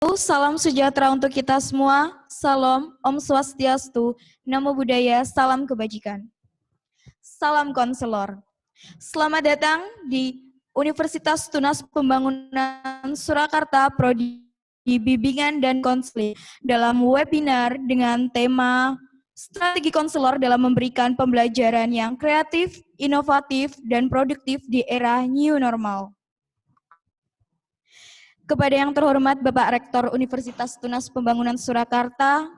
Salam sejahtera untuk kita semua. Salam, Om Swastiastu, Namo Buddhaya, salam kebajikan. Salam konselor. Selamat datang di Universitas Tunas Pembangunan Surakarta Prodi Bimbingan dan Konseling dalam webinar dengan tema Strategi Konselor dalam memberikan pembelajaran yang kreatif, inovatif, dan produktif di era new normal. Kepada yang terhormat Bapak Rektor Universitas Tunas Pembangunan Surakarta,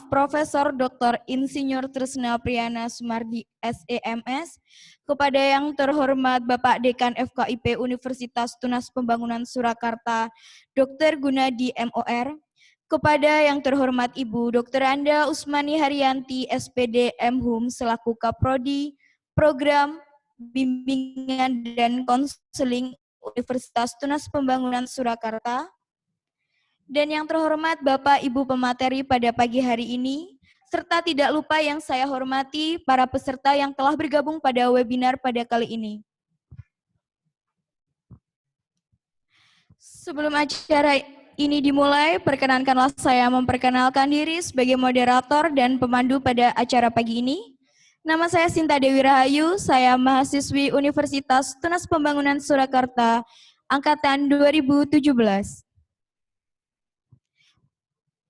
Profesor Dr. Insinyur Tresna Priyana Sumardi SEMS, kepada yang terhormat Bapak Dekan FKIP Universitas Tunas Pembangunan Surakarta, Dr. Gunadi MOR, kepada yang terhormat Ibu Dr. Anda Usmani Haryanti SPD MHUM selaku Kaprodi Program Bimbingan dan Konseling Universitas Tunas Pembangunan Surakarta, dan yang terhormat Bapak Ibu pemateri pada pagi hari ini, serta tidak lupa yang saya hormati para peserta yang telah bergabung pada webinar pada kali ini. Sebelum acara ini dimulai, perkenankanlah saya memperkenalkan diri sebagai moderator dan pemandu pada acara pagi ini. Nama saya Sinta Dewi Rahayu, saya mahasiswi Universitas Tunas Pembangunan Surakarta, Angkatan 2017.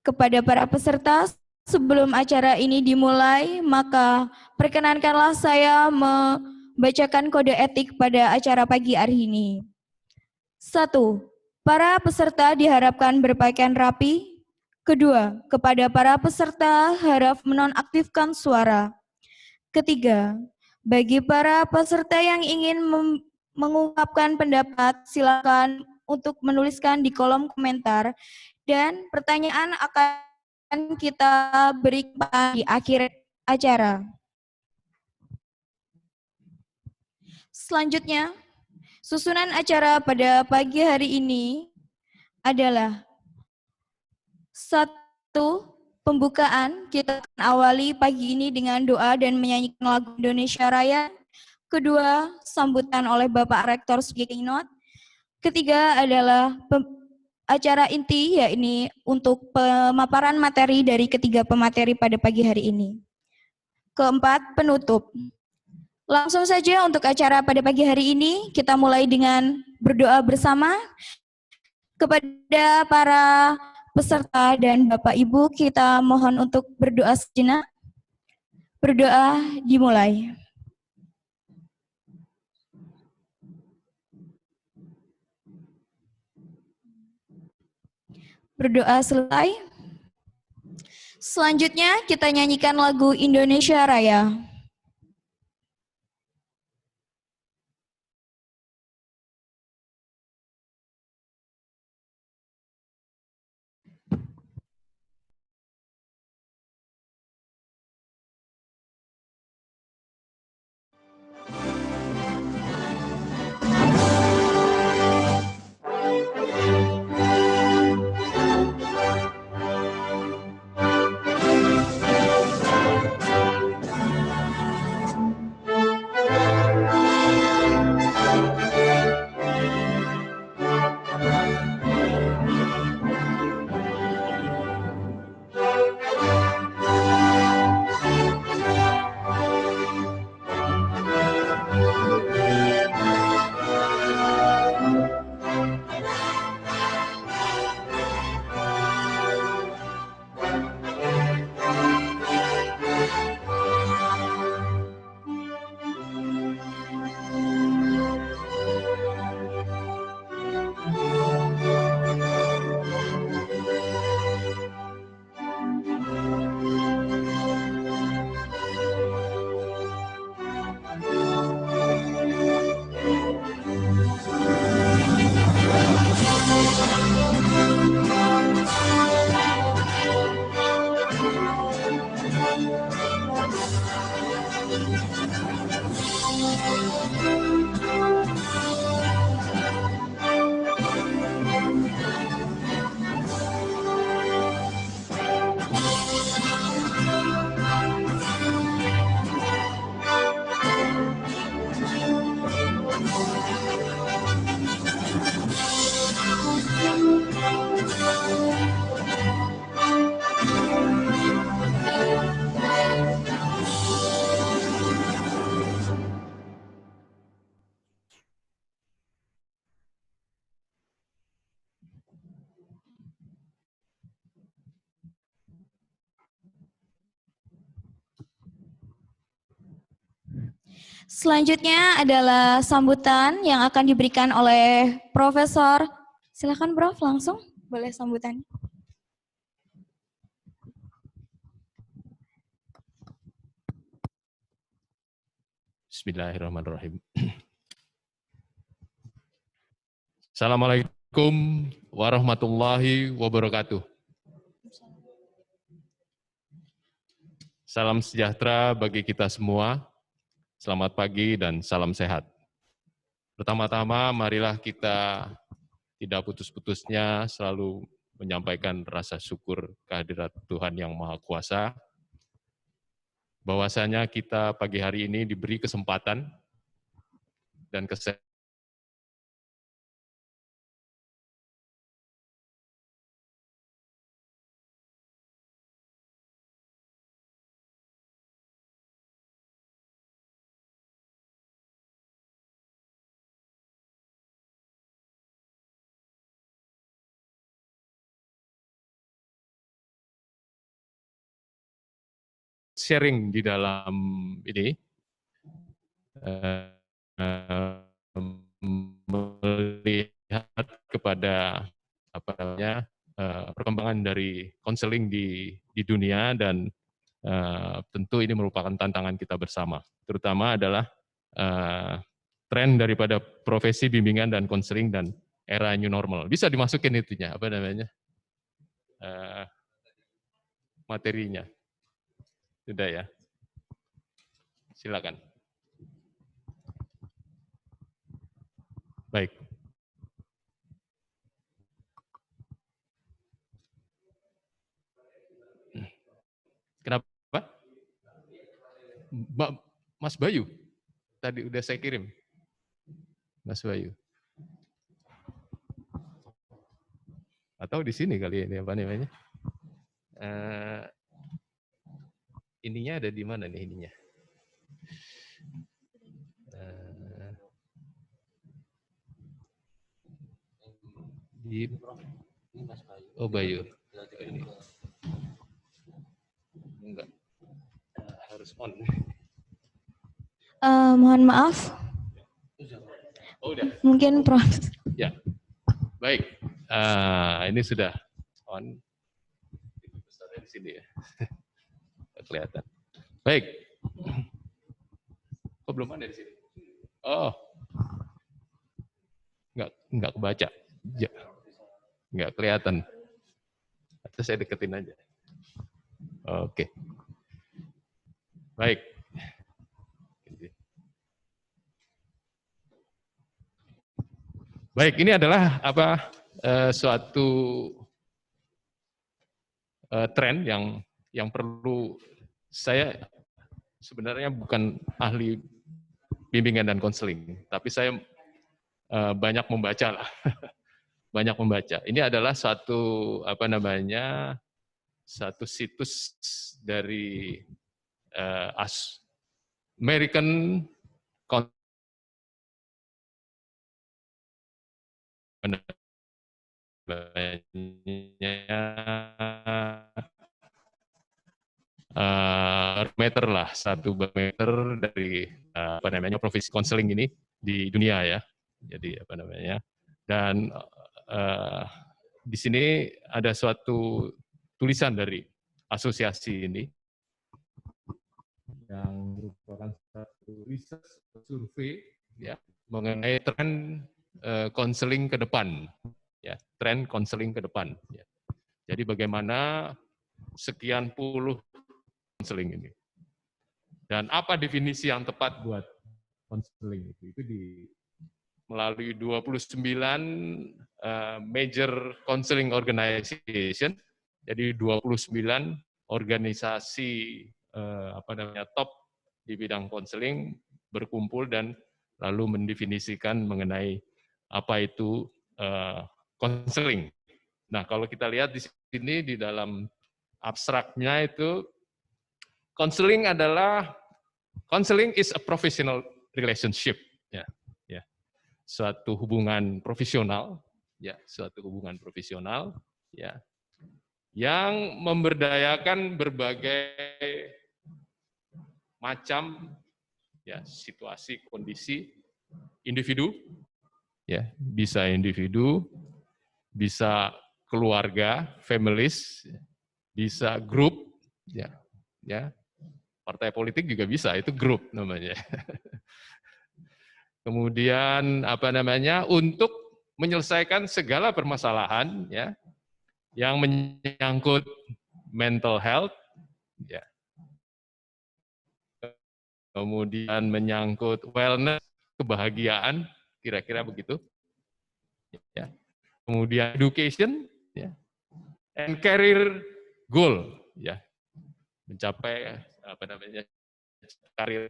Kepada para peserta, sebelum acara ini dimulai, maka perkenankanlah saya membacakan kode etik pada acara pagi hari ini. 1. Para peserta diharapkan berpakaian rapi. 2. Kepada para peserta harap menonaktifkan suara. 3. Bagi para peserta yang ingin mengungkapkan pendapat, silakan untuk menuliskan di kolom komentar dan pertanyaan akan kita berikan di akhir acara. Selanjutnya, susunan acara pada pagi hari ini adalah 1. Pembukaan, kita akan awali pagi ini dengan doa dan menyanyikan lagu Indonesia Raya. 2. Sambutan oleh Bapak Rektor Speaking Note. 3. adalah acara inti, yakni untuk pemaparan materi dari ketiga pemateri pada pagi hari ini. 4. Penutup. Langsung saja untuk acara pada pagi hari ini, kita mulai dengan berdoa bersama. Kepada para peserta dan Bapak Ibu, kita mohon untuk berdoa sejenak. Berdoa dimulai. Berdoa selesai. Selanjutnya kita nyanyikan lagu Indonesia Raya. Selanjutnya adalah sambutan yang akan diberikan oleh Profesor. Silakan Prof, langsung boleh sambutan. Bismillahirrahmanirrahim. Assalamualaikum warahmatullahi wabarakatuh. Salam sejahtera bagi kita semua. Selamat pagi dan salam sehat. Pertama-tama, marilah kita tidak putus-putusnya selalu menyampaikan rasa syukur kehadirat Tuhan Yang Maha Kuasa, bahwasanya kita pagi hari ini diberi kesempatan dan kesehatan sharing di dalam ini, melihat kepada perkembangan dari konseling di dunia, dan tentu ini merupakan tantangan kita bersama. Terutama adalah tren daripada profesi bimbingan dan konseling dan era new normal. Bisa dimasukin itunya, materinya. Sudah ya. Silakan. Baik. Kenapa? Mas Bayu, tadi udah saya kirim. Mas Bayu. Atau di sini kali ini apa namanya? Ininya ada di mana nih ininya? Di Oh Bayu. Ini. Enggak. Harus on. Mohon maaf. Oh, udah. Mungkin Prof. Ya. Baik. Ini sudah on. Di sini ya. Kelihatan. Baik. Kok belum ada di sini? Oh. Enggak kebaca. Ya. Enggak kelihatan. Atau saya deketin aja. Oke. Baik. Baik, ini adalah suatu tren yang perlu, saya sebenarnya bukan ahli bimbingan dan konseling, tapi saya banyak membaca lah. Banyak membaca. Ini adalah satu satu situs dari American meter lah, satu meter dari profesi konseling ini di dunia ya. Jadi dan di sini ada suatu tulisan dari asosiasi ini yang merupakan satu riset survei ya mengenai tren konseling ke depan, ya tren konseling ke depan. Ya. Jadi bagaimana sekian puluh konseling ini, dan apa definisi yang tepat buat konseling itu melalui 29 major counseling organization, jadi 29 organisasi top di bidang konseling berkumpul dan lalu mendefinisikan mengenai apa itu konseling. Nah, kalau kita lihat di sini di dalam abstraknya itu, konseling is a professional relationship, ya, suatu hubungan profesional, ya, ya, yang memberdayakan berbagai macam ya, situasi, kondisi individu, ya, bisa individu, bisa keluarga, families, bisa grup, ya, ya, partai politik juga bisa, itu grup namanya. Kemudian apa namanya, untuk menyelesaikan segala permasalahan, ya, yang menyangkut mental health, ya, kemudian menyangkut wellness, kebahagiaan, kira-kira begitu, ya. Kemudian education, ya, and career goal, ya, mencapai apa namanya, karir.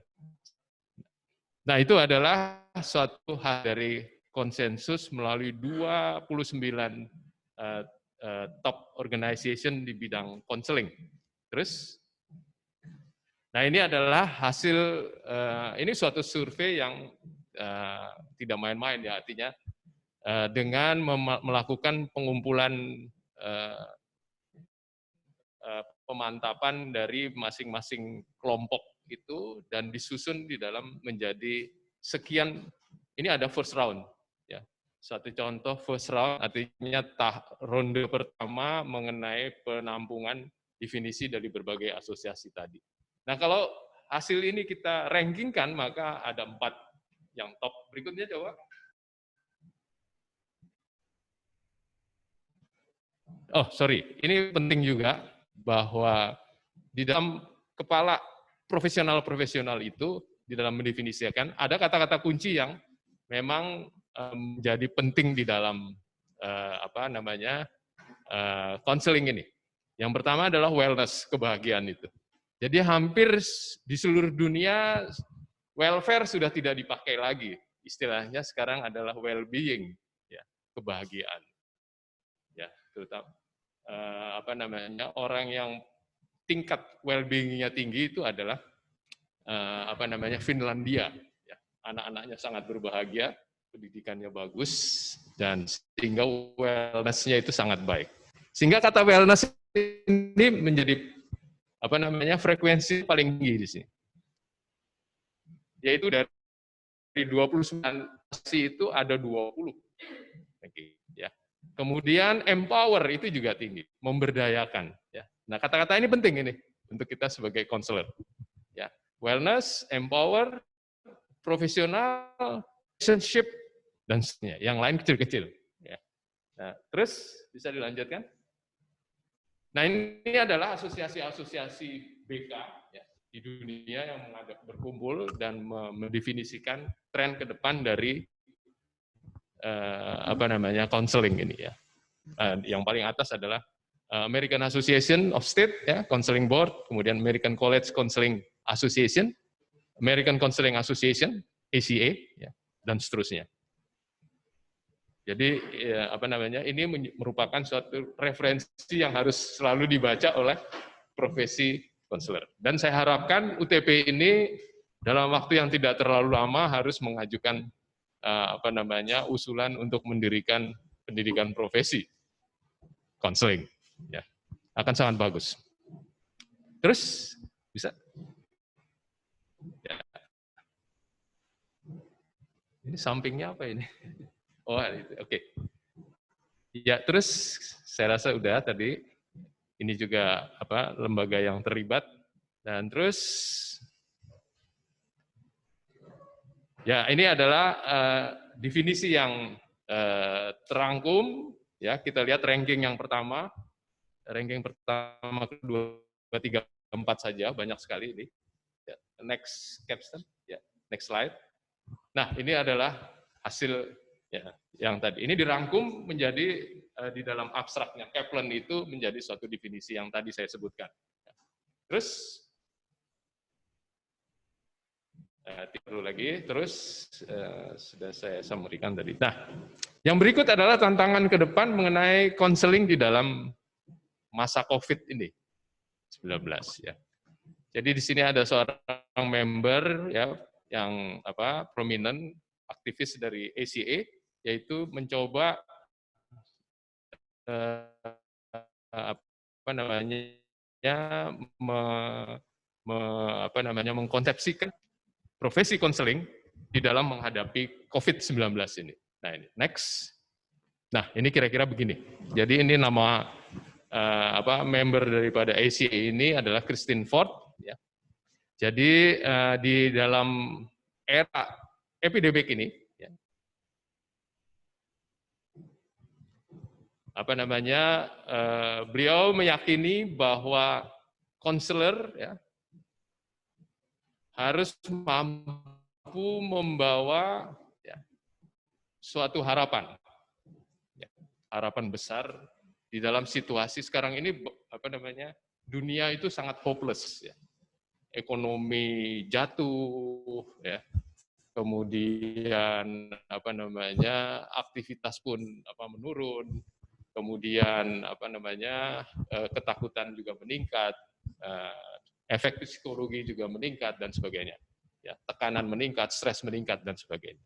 Nah, itu adalah suatu hal dari konsensus melalui 29 top organization di bidang konseling. Terus, nah ini adalah hasil, ini suatu survei yang tidak main-main ya, artinya dengan melakukan pengumpulan pemantapan dari masing-masing kelompok itu dan disusun di dalam menjadi sekian. Ini ada first round, ya. Satu contoh first round artinya ronde pertama mengenai penampungan definisi dari berbagai asosiasi tadi. Nah, kalau hasil ini kita rankingkan maka ada 4 yang top. Berikutnya coba. Oh, sorry, ini penting juga bahwa di dalam kepala profesional-profesional itu, di dalam mendefinisikan, ada kata-kata kunci yang memang menjadi penting di dalam apa namanya, counseling ini. Yang pertama adalah wellness, kebahagiaan itu. Jadi hampir di seluruh dunia welfare sudah tidak dipakai lagi. Istilahnya sekarang adalah well-being, ya, kebahagiaan. Ya, terutama apa namanya, orang yang tingkat well-being-nya tinggi itu adalah apa namanya, Finlandia. Ya, anak-anaknya sangat berbahagia, pendidikannya bagus, dan sehingga wellness-nya itu sangat baik. Sehingga kata wellness ini menjadi apa namanya, frekuensi paling tinggi di sini. Yaitu dari 29 itu ada 20. Ya. Kemudian empower itu juga tinggi, memberdayakan. Ya. Nah, kata-kata ini penting ini untuk kita sebagai konselor. Ya, wellness, empower, profesional, relationship, dan seterusnya. Yang lain kecil-kecil. Ya. Nah, terus bisa dilanjutkan. Nah, ini adalah asosiasi-asosiasi BK ya, di dunia yang berkumpul dan mendefinisikan tren ke depan dari apa namanya, counseling ini ya. Yang paling atas adalah American Association of State ya, Counseling Board, kemudian American College Counseling Association, American Counseling Association, ACA ya, dan seterusnya. Jadi ya, apa namanya, ini merupakan suatu referensi yang harus selalu dibaca oleh profesi konselor. Dan saya harapkan UTP ini dalam waktu yang tidak terlalu lama harus mengajukan apa namanya, usulan untuk mendirikan pendidikan profesi konseling. Ya, akan sangat bagus. Terus bisa? Ya. Ini sampingnya apa ini? Oh, oke. Ya, terus saya rasa udah tadi. Ini juga apa, lembaga yang terlibat. Dan terus ya, ini adalah definisi yang terangkum ya. Kita lihat ranking yang pertama, kedua, ketiga, keempat saja, banyak sekali ini. Ya, next caption, ya, next slide. Nah, ini adalah hasil ya, yang tadi. Ini dirangkum menjadi di dalam abstraknya. Kaplan itu menjadi suatu definisi yang tadi saya sebutkan. Terus, perlu lagi, terus sudah saya sampaikan tadi. Nah, yang berikut adalah tantangan ke depan mengenai konseling di dalam masa COVID ini, 19 ya. Jadi di sini ada seorang member ya, yang apa, prominent aktivis dari ACA, yaitu mencoba apa namanya, apa namanya, mengkonsepsikan profesi konseling di dalam menghadapi COVID-19 ini. Nah ini, next. Nah ini kira-kira begini. Jadi ini nama member daripada ACA ini adalah Christine Ford. Ya. Jadi di dalam era epidemik ini, ya, beliau meyakini bahwa konselor ya, harus mampu membawa ya, suatu harapan, ya, harapan besar di dalam situasi sekarang ini. Dunia itu sangat hopeless, ya. Ekonomi jatuh, ya. Kemudian aktivitas pun menurun, kemudian ketakutan juga meningkat, efek psikologi juga meningkat dan sebagainya, ya, tekanan meningkat, stres meningkat dan sebagainya.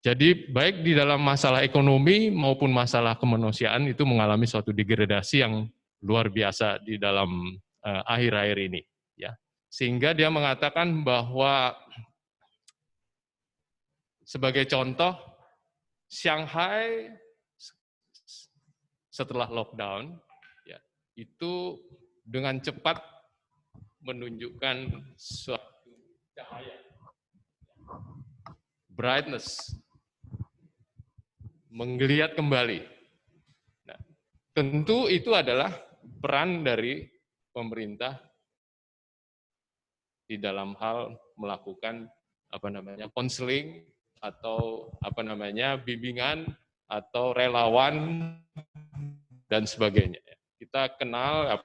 Jadi baik di dalam masalah ekonomi maupun masalah kemanusiaan itu mengalami suatu degradasi yang luar biasa di dalam akhir-akhir ini, ya. Sehingga dia mengatakan bahwa sebagai contoh, Shanghai setelah lockdown ya, itu dengan cepat menunjukkan suatu cahaya, brightness, menggeliat kembali. Nah, tentu itu adalah peran dari pemerintah di dalam hal melakukan konseling atau bimbingan atau relawan dan sebagainya. Kita kenal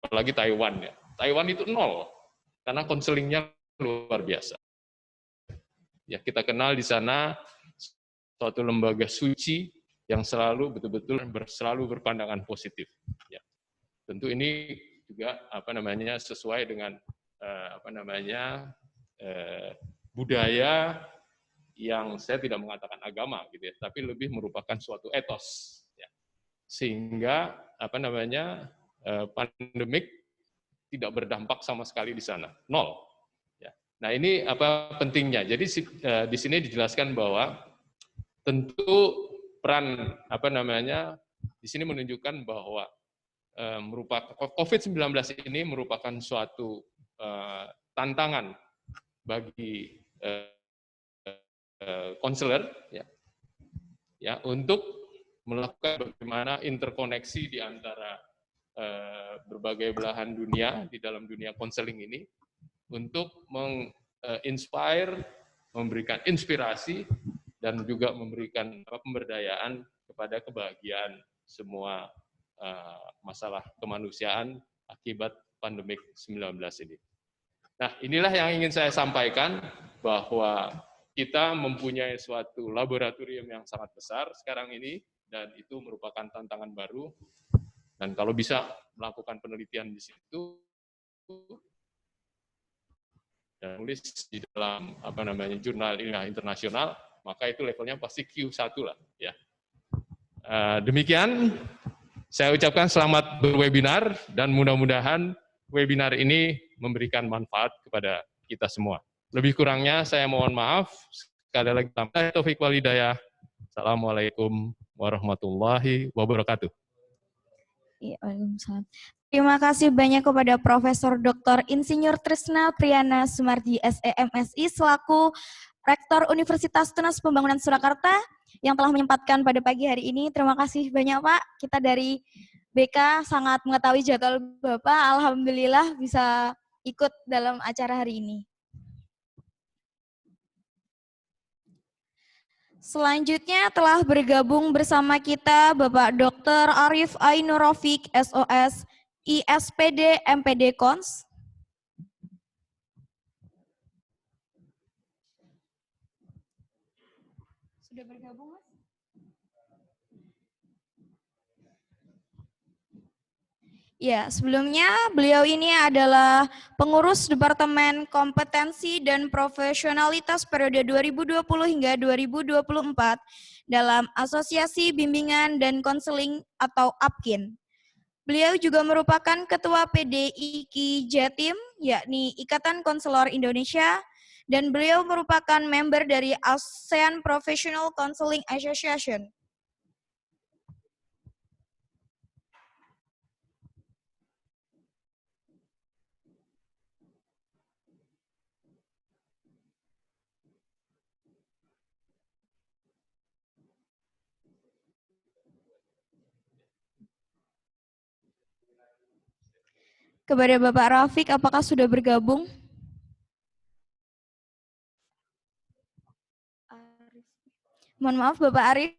apalagi Taiwan ya. Taiwan itu 0 karena konselingnya luar biasa. Ya, kita kenal di sana suatu lembaga suci yang selalu betul-betul selalu berpandangan positif. Ya. Tentu ini juga sesuai dengan budaya yang saya tidak mengatakan agama gitu ya, tapi lebih merupakan suatu etos ya. Sehingga pandemik tidak berdampak sama sekali di sana, 0 ya. Nah, ini pentingnya. Jadi di sini dijelaskan bahwa tentu peran di sini menunjukkan bahwa merupakan COVID-19 ini merupakan suatu tantangan bagi konselor ya untuk melakukan bagaimana interkoneksi di antara berbagai belahan dunia di dalam dunia konseling ini untuk menginspire, memberikan inspirasi dan juga memberikan pemberdayaan kepada kebahagiaan semua masalah kemanusiaan akibat pandemik 19 ini. Nah, inilah yang ingin saya sampaikan, bahwa kita mempunyai suatu laboratorium yang sangat besar sekarang ini, dan itu merupakan tantangan baru, dan kalau bisa melakukan penelitian di situ, dan tulis di dalam jurnal ilmiah internasional, maka itu levelnya pasti Q1 lah. Ya. Demikian, saya ucapkan selamat berwebinar, dan mudah-mudahan webinar ini memberikan manfaat kepada kita semua. Lebih kurangnya saya mohon maaf. Sekali lagi, taufiq wal hidayah. Assalamualaikum warahmatullahi wabarakatuh. Ya, waalaikumsalam. Terima kasih banyak kepada Profesor Dr. Insinyur Trisna Priyana Sumardi SEMSI selaku Rektor Universitas Tunas Pembangunan Surakarta yang telah menyempatkan pada pagi hari ini. Terima kasih banyak Pak. Kita dari BK sangat mengetahui jadwal Bapak. Alhamdulillah bisa ikut dalam acara hari ini. Selanjutnya telah bergabung bersama kita Bapak Dr. Arif Ainur Rafiq, SOS, ISPD, MPD Kons. Sudah bergabung, Mas? Ya, sebelumnya beliau ini adalah pengurus Departemen Kompetensi dan Profesionalitas periode 2020 hingga 2024 dalam Asosiasi Bimbingan dan Konseling atau APKIN. Beliau juga merupakan Ketua PDIK Jatim, yakni Ikatan Konselor Indonesia, dan beliau merupakan member dari ASEAN Professional Counseling Association. Kepada Bapak Rafiq, apakah sudah bergabung? Mohon maaf, Bapak Arif.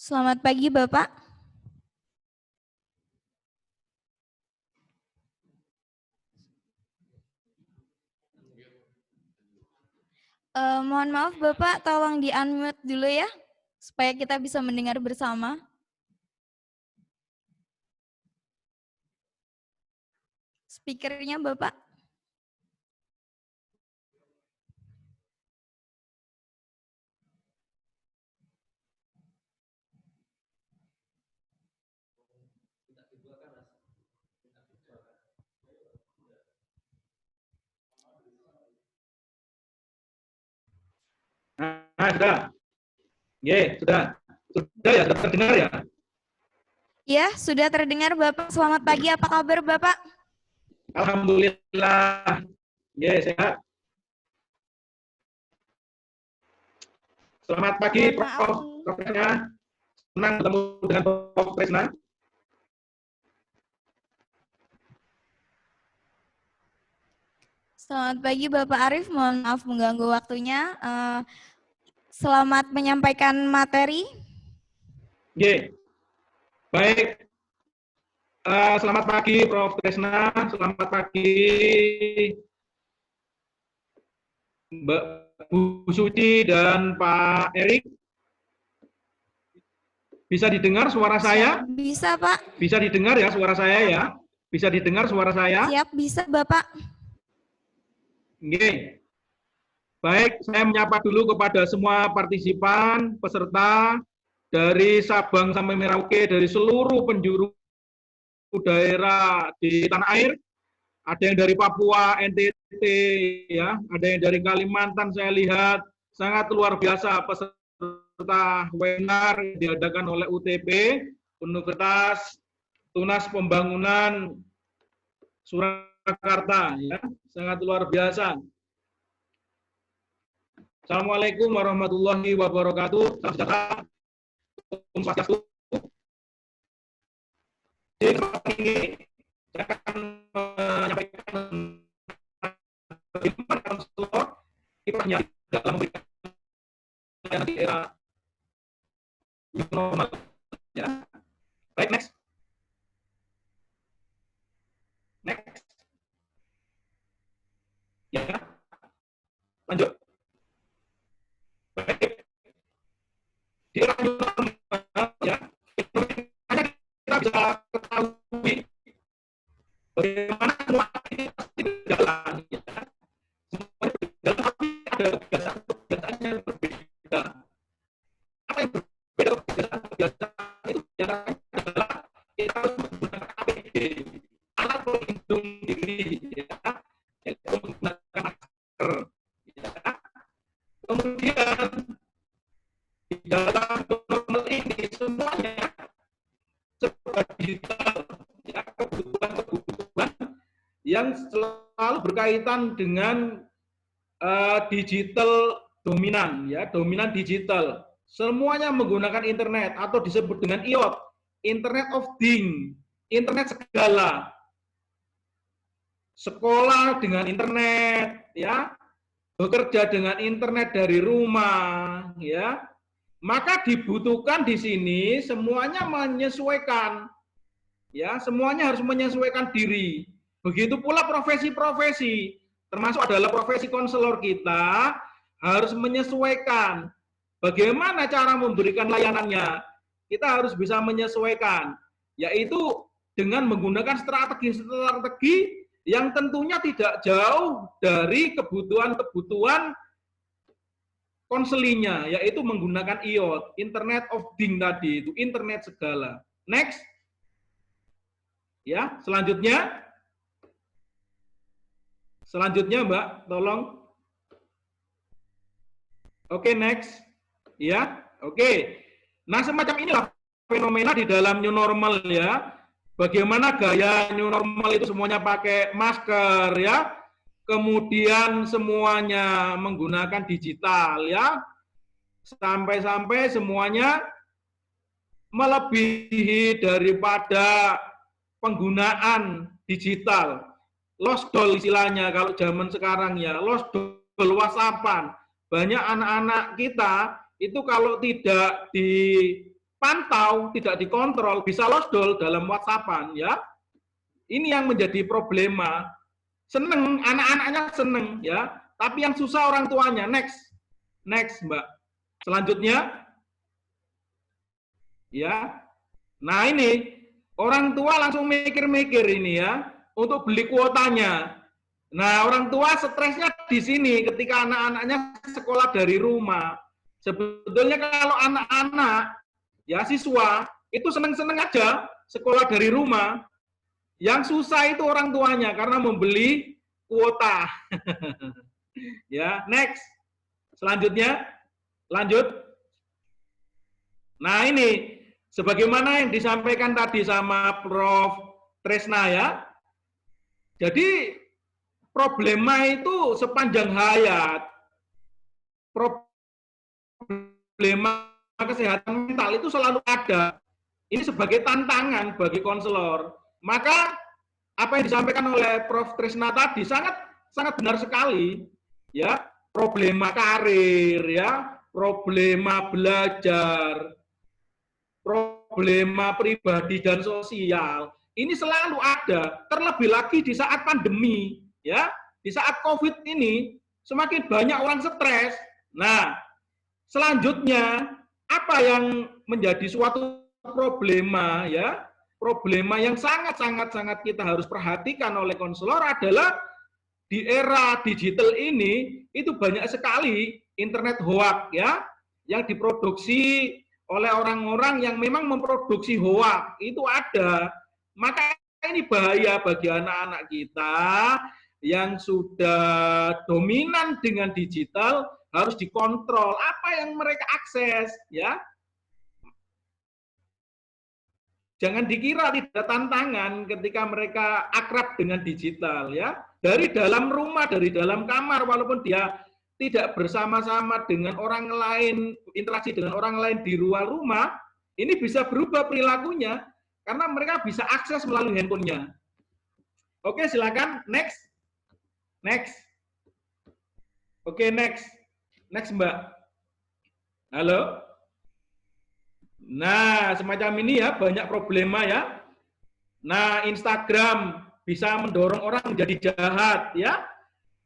Selamat pagi, Bapak. Mohon maaf, Bapak, tolong di-unmute dulu ya, supaya kita bisa mendengar bersama. Speakernya, Bapak. Sudah. Sudah. Sudah ya, sudah terdengar ya? Ya, sudah terdengar, Bapak. Selamat pagi, apa kabar, Bapak? Alhamdulillah. Sehat. Selamat pagi, Prof. Tresna. Senang bertemu dengan Prof. Tresna. Selamat pagi, Bapak Arif. Mohon maaf mengganggu waktunya. Selamat menyampaikan materi. Baik. Selamat pagi, Prof. Tresna. Selamat pagi, Mbak Bu Suci dan Pak Erik. Bisa didengar suara saya? Bisa, Pak. Bisa didengar ya suara saya ya? Bisa didengar suara saya? Siap, bisa, Bapak. Baik, saya menyapa dulu kepada semua partisipan, peserta dari Sabang sampai Merauke, dari seluruh penjuru daerah di tanah air. Ada yang dari Papua, NTT, ya, ada yang dari Kalimantan. Saya lihat sangat luar biasa peserta webinar diadakan oleh UTP, Universitas Tunas Pembangunan Surakarta, ya, sangat luar biasa. Assalamualaikum warahmatullahi wabarakatuh. Salam sejahtera. Om Swastiastu. Di kesempatan ini saya akan menyampaikan bagaimana konselor kiprahnya dalam memberikan layanan di era new normal. Ya. Baik, next. Next. Ya. Lanjut. Baik. Di era new normal, ya, hanya kita bisa ketahui bagaimana semua aktivitas berjalan, ya. Semuanya berjalan, tapi ada kebiasaan-kebiasaan yang berbeda. Apa yang berbeda kebiasaan-kebiasaan itu biasanya adalah kita harus menggunakan APD, alat pelindung diri, ya, yaitu menggunakan masker, ya. Kemudian di dalam normal ini semuanya serba digital, ya, kebutuhan-kebutuhan yang selalu berkaitan dengan digital dominan, ya, dominan digital. Semuanya menggunakan internet atau disebut dengan IoT, Internet of Things, internet segala. Sekolah dengan internet, ya, bekerja dengan internet dari rumah, ya. Maka dibutuhkan di sini semuanya menyesuaikan, ya, semuanya harus menyesuaikan diri. Begitu pula profesi-profesi, termasuk adalah profesi konselor kita harus menyesuaikan bagaimana cara memberikan layanannya. kita harus bisa menyesuaikan, yaitu dengan menggunakan strategi-strategi yang tentunya tidak jauh dari kebutuhan-kebutuhan konselingnya, yaitu menggunakan IoT, Internet of Things tadi, itu internet segala. Next. Ya, selanjutnya. Selanjutnya, Mbak, tolong. Oke, next. Ya, oke. Nah, semacam inilah fenomena di dalam new normal ya. Bagaimana gaya new normal itu semuanya pakai masker ya. Kemudian semuanya menggunakan digital ya. Sampai-sampai semuanya melebihi daripada penggunaan digital. Losdol istilahnya kalau zaman sekarang ya, losdol WhatsApp-an. Banyak anak-anak kita itu kalau tidak dipantau, tidak dikontrol, bisa losdol dalam WhatsApp-an ya. Ini yang menjadi problema. Seneng, anak-anaknya seneng ya, tapi yang susah orang tuanya. Next, Mbak. Selanjutnya, ya. Nah ini orang tua langsung mikir-mikir ini ya untuk beli kuotanya. Nah orang tua stresnya di sini ketika anak-anaknya sekolah dari rumah. Sebetulnya kalau anak-anak ya siswa itu seneng-seneng aja sekolah dari rumah. Yang susah itu orang tuanya karena membeli kuota. Ya, next. Selanjutnya, lanjut. Nah, ini sebagaimana yang disampaikan tadi sama Prof. Tresna ya. Jadi problema itu sepanjang hayat. Problema kesehatan mental itu selalu ada. Ini sebagai tantangan bagi konselor. Maka apa yang disampaikan oleh Prof. Tresna tadi sangat benar sekali, ya. Problema karir, ya, problema belajar, problema pribadi dan sosial. Ini selalu ada. Terlebih lagi di saat pandemi, ya, di saat COVID ini semakin banyak orang stres. Nah, selanjutnya apa yang menjadi suatu problema, ya? Problema yang sangat kita harus perhatikan oleh konselor adalah di era digital ini itu banyak sekali internet hoax ya yang diproduksi oleh orang-orang yang memang memproduksi hoax itu ada. Maka ini bahaya bagi anak-anak kita yang sudah dominan dengan digital, harus dikontrol apa yang mereka akses ya. Jangan dikira tidak tantangan ketika mereka akrab dengan digital ya. Dari dalam rumah, dari dalam kamar, walaupun dia tidak bersama-sama dengan orang lain, interaksi dengan orang lain di luar rumah, ini bisa berubah perilakunya karena mereka bisa akses melalui handphonenya. Oke, silakan next. Next. Oke, next. Next, Mbak. Halo. Nah, semacam ini ya, banyak problema ya. Nah, Instagram bisa mendorong orang menjadi jahat ya.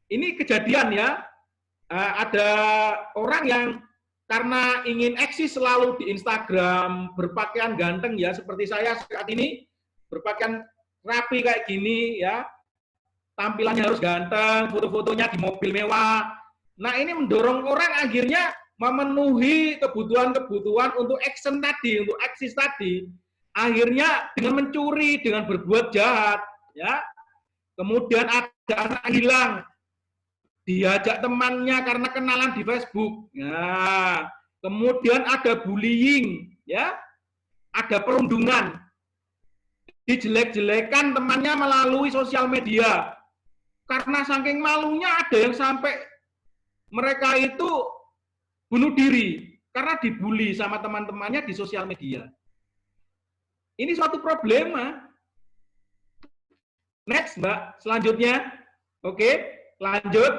Ini kejadian ya. Ada orang yang karena ingin eksis selalu di Instagram, berpakaian ganteng ya, seperti saya saat ini, berpakaian rapi kayak gini ya. Tampilannya harus ganteng, foto-fotonya di mobil mewah. Nah, ini mendorong orang akhirnya memenuhi kebutuhan-kebutuhan untuk action tadi, untuk eksis tadi, akhirnya dengan mencuri, dengan berbuat jahat, ya. Kemudian ada anak hilang, diajak temannya karena kenalan di Facebook. Nah, kemudian ada bullying, ya, ada perundungan, dijelek-jelekan temannya melalui sosial media. Karena saking malunya ada yang sampai mereka itu bunuh diri karena dibully sama teman-temannya di sosial media. Ini suatu problema. Next, Mbak. Selanjutnya. Oke, lanjut.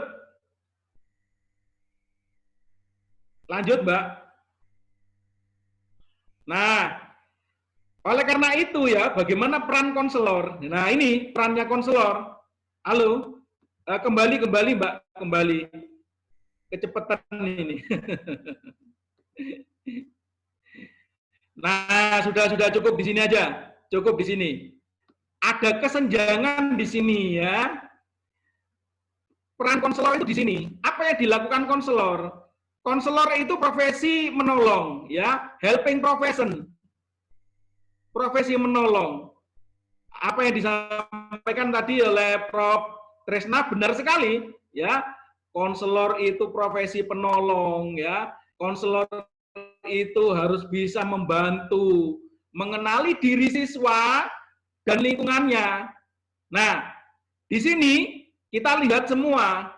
Lanjut, Mbak. Nah, oleh karena itu ya, bagaimana peran konselor? Nah, ini perannya konselor. Halo. Kembali, Mbak. Kembali. Kecepatan ini. Nah, sudah cukup di sini aja. Cukup di sini. Ada kesenjangan di sini ya. Peran konselor itu di sini. Apa yang dilakukan konselor? Konselor itu profesi menolong, ya, helping profession. Profesi menolong. Apa yang disampaikan tadi oleh Prof. Tresna benar sekali, ya. Konselor itu profesi penolong, ya. Konselor itu harus bisa membantu mengenali diri siswa dan lingkungannya. Nah, di sini kita lihat semua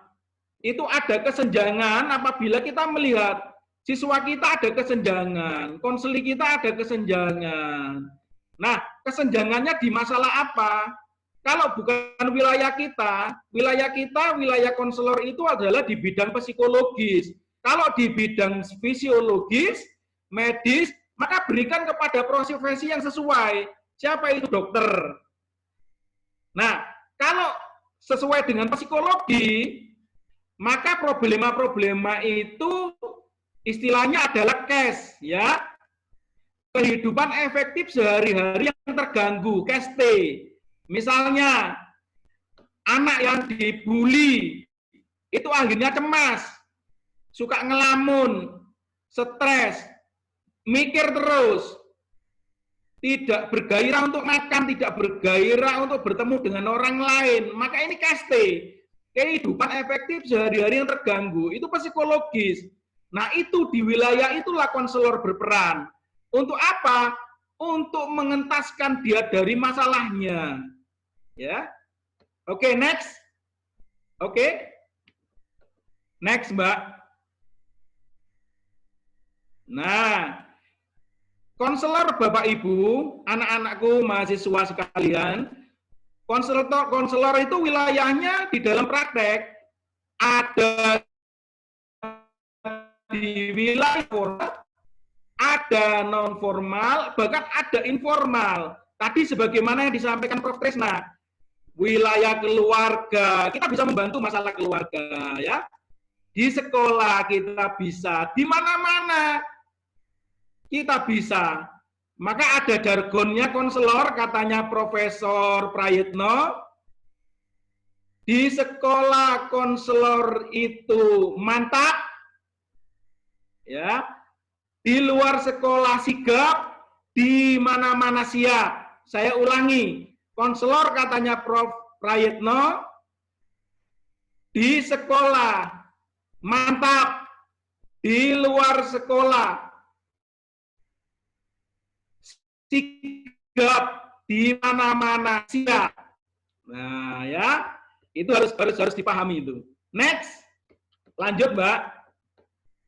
itu ada kesenjangan apabila kita melihat siswa kita ada kesenjangan, konseling kita ada kesenjangan. Nah, kesenjangannya di masalah apa? Kalau bukan wilayah kita, wilayah konselor itu adalah di bidang psikologis. Kalau di bidang fisiologis, medis, maka berikan kepada profesi yang sesuai. Siapa itu? Dokter. Nah, kalau sesuai dengan psikologi, maka problema-problema itu istilahnya adalah case, ya. Kehidupan efektif sehari-hari yang terganggu, case T. Misalnya, anak yang dibully, itu akhirnya cemas, suka ngelamun, stres, mikir terus, tidak bergairah untuk makan, tidak bergairah untuk bertemu dengan orang lain, maka ini case T. Kehidupan efektif sehari-hari yang terganggu, itu psikologis. Nah, itu di wilayah itulah konselor berperan. Untuk apa? Untuk mengentaskan dia dari masalahnya. Ya. Oke, next. Oke. Next, Mbak. Nah, konselor Bapak Ibu, anak-anakku, mahasiswa sekalian, konselor itu wilayahnya di dalam praktek ada di wilayah formal, ada non formal, bahkan ada informal. Tadi sebagaimana yang disampaikan Prof. Tresna, wilayah keluarga, kita bisa membantu masalah keluarga, ya. Di sekolah kita bisa, di mana-mana kita bisa. Maka ada jargonnya konselor, katanya Profesor Prayitno, di sekolah konselor itu mantap, ya. Di luar sekolah sigap, di mana-mana siap. Saya ulangi, konselor katanya Prof. Prayitno, di sekolah mantap, di luar sekolah sigap, di mana-mana siap. Nah, ya, itu harus dipahami itu. Next, lanjut Mbak,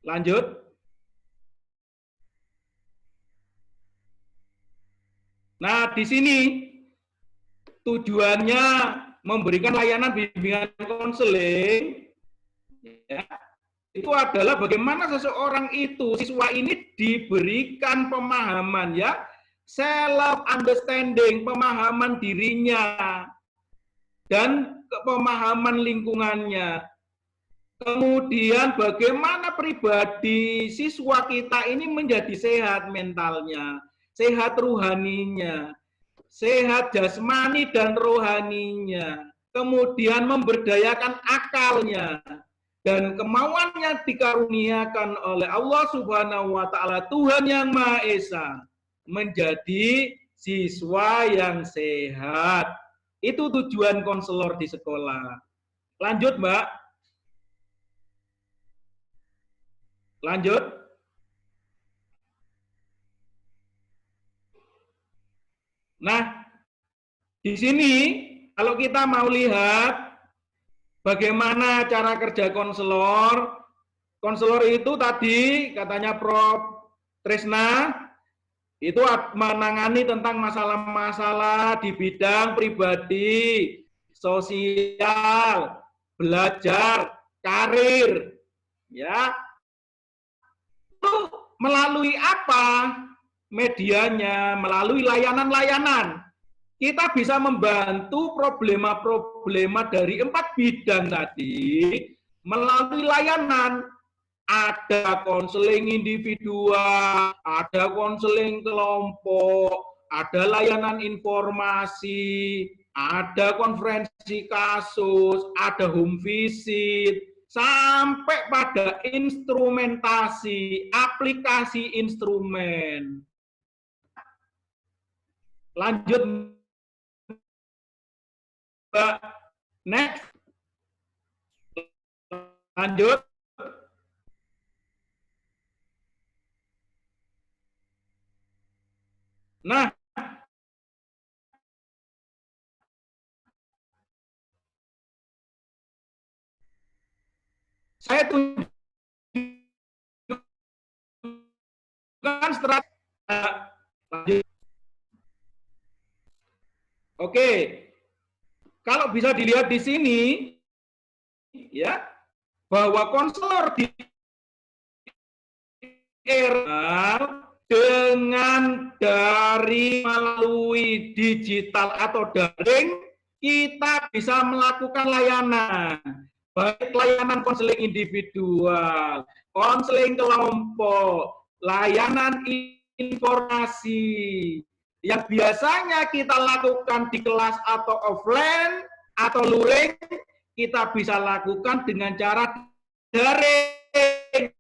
lanjut. Nah, di sini tujuannya memberikan layanan bimbingan konseling, ya, itu adalah bagaimana seseorang itu, siswa ini diberikan pemahaman, ya, self understanding, pemahaman dirinya dan pemahaman lingkungannya. Kemudian bagaimana pribadi siswa kita ini menjadi sehat mentalnya, sehat ruhaninya, sehat jasmani dan rohaninya. Kemudian memberdayakan akalnya dan kemauannya dikaruniakan oleh Allah Subhanahu wa taala, Tuhan yang Maha Esa, menjadi siswa yang sehat. Itu tujuan konselor di sekolah. Lanjut, Mbak. Lanjut. Nah, di sini kalau kita mau lihat bagaimana cara kerja konselor, konselor itu tadi katanya Prof. Tresna, itu menangani tentang masalah-masalah di bidang pribadi, sosial, belajar, karir, ya. Itu melalui apa? Medianya, melalui layanan-layanan. Kita bisa membantu problema-problema dari 4 bidang tadi melalui layanan. ada konseling individual, ada konseling kelompok, ada layanan informasi, ada konferensi kasus, ada home visit, sampai pada instrumentasi, aplikasi instrumen. Lanjut, Mbak. Next. Lanjut. Nah, saya tunjukkan strategi. Oke, kalau bisa dilihat di sini, ya, bahwa konselor di era dengan melalui digital atau daring, kita bisa melakukan layanan, baik layanan konseling individual, konseling kelompok, layanan informasi, yang biasanya kita lakukan di kelas atau offline atau luring, kita bisa lakukan dengan cara daring.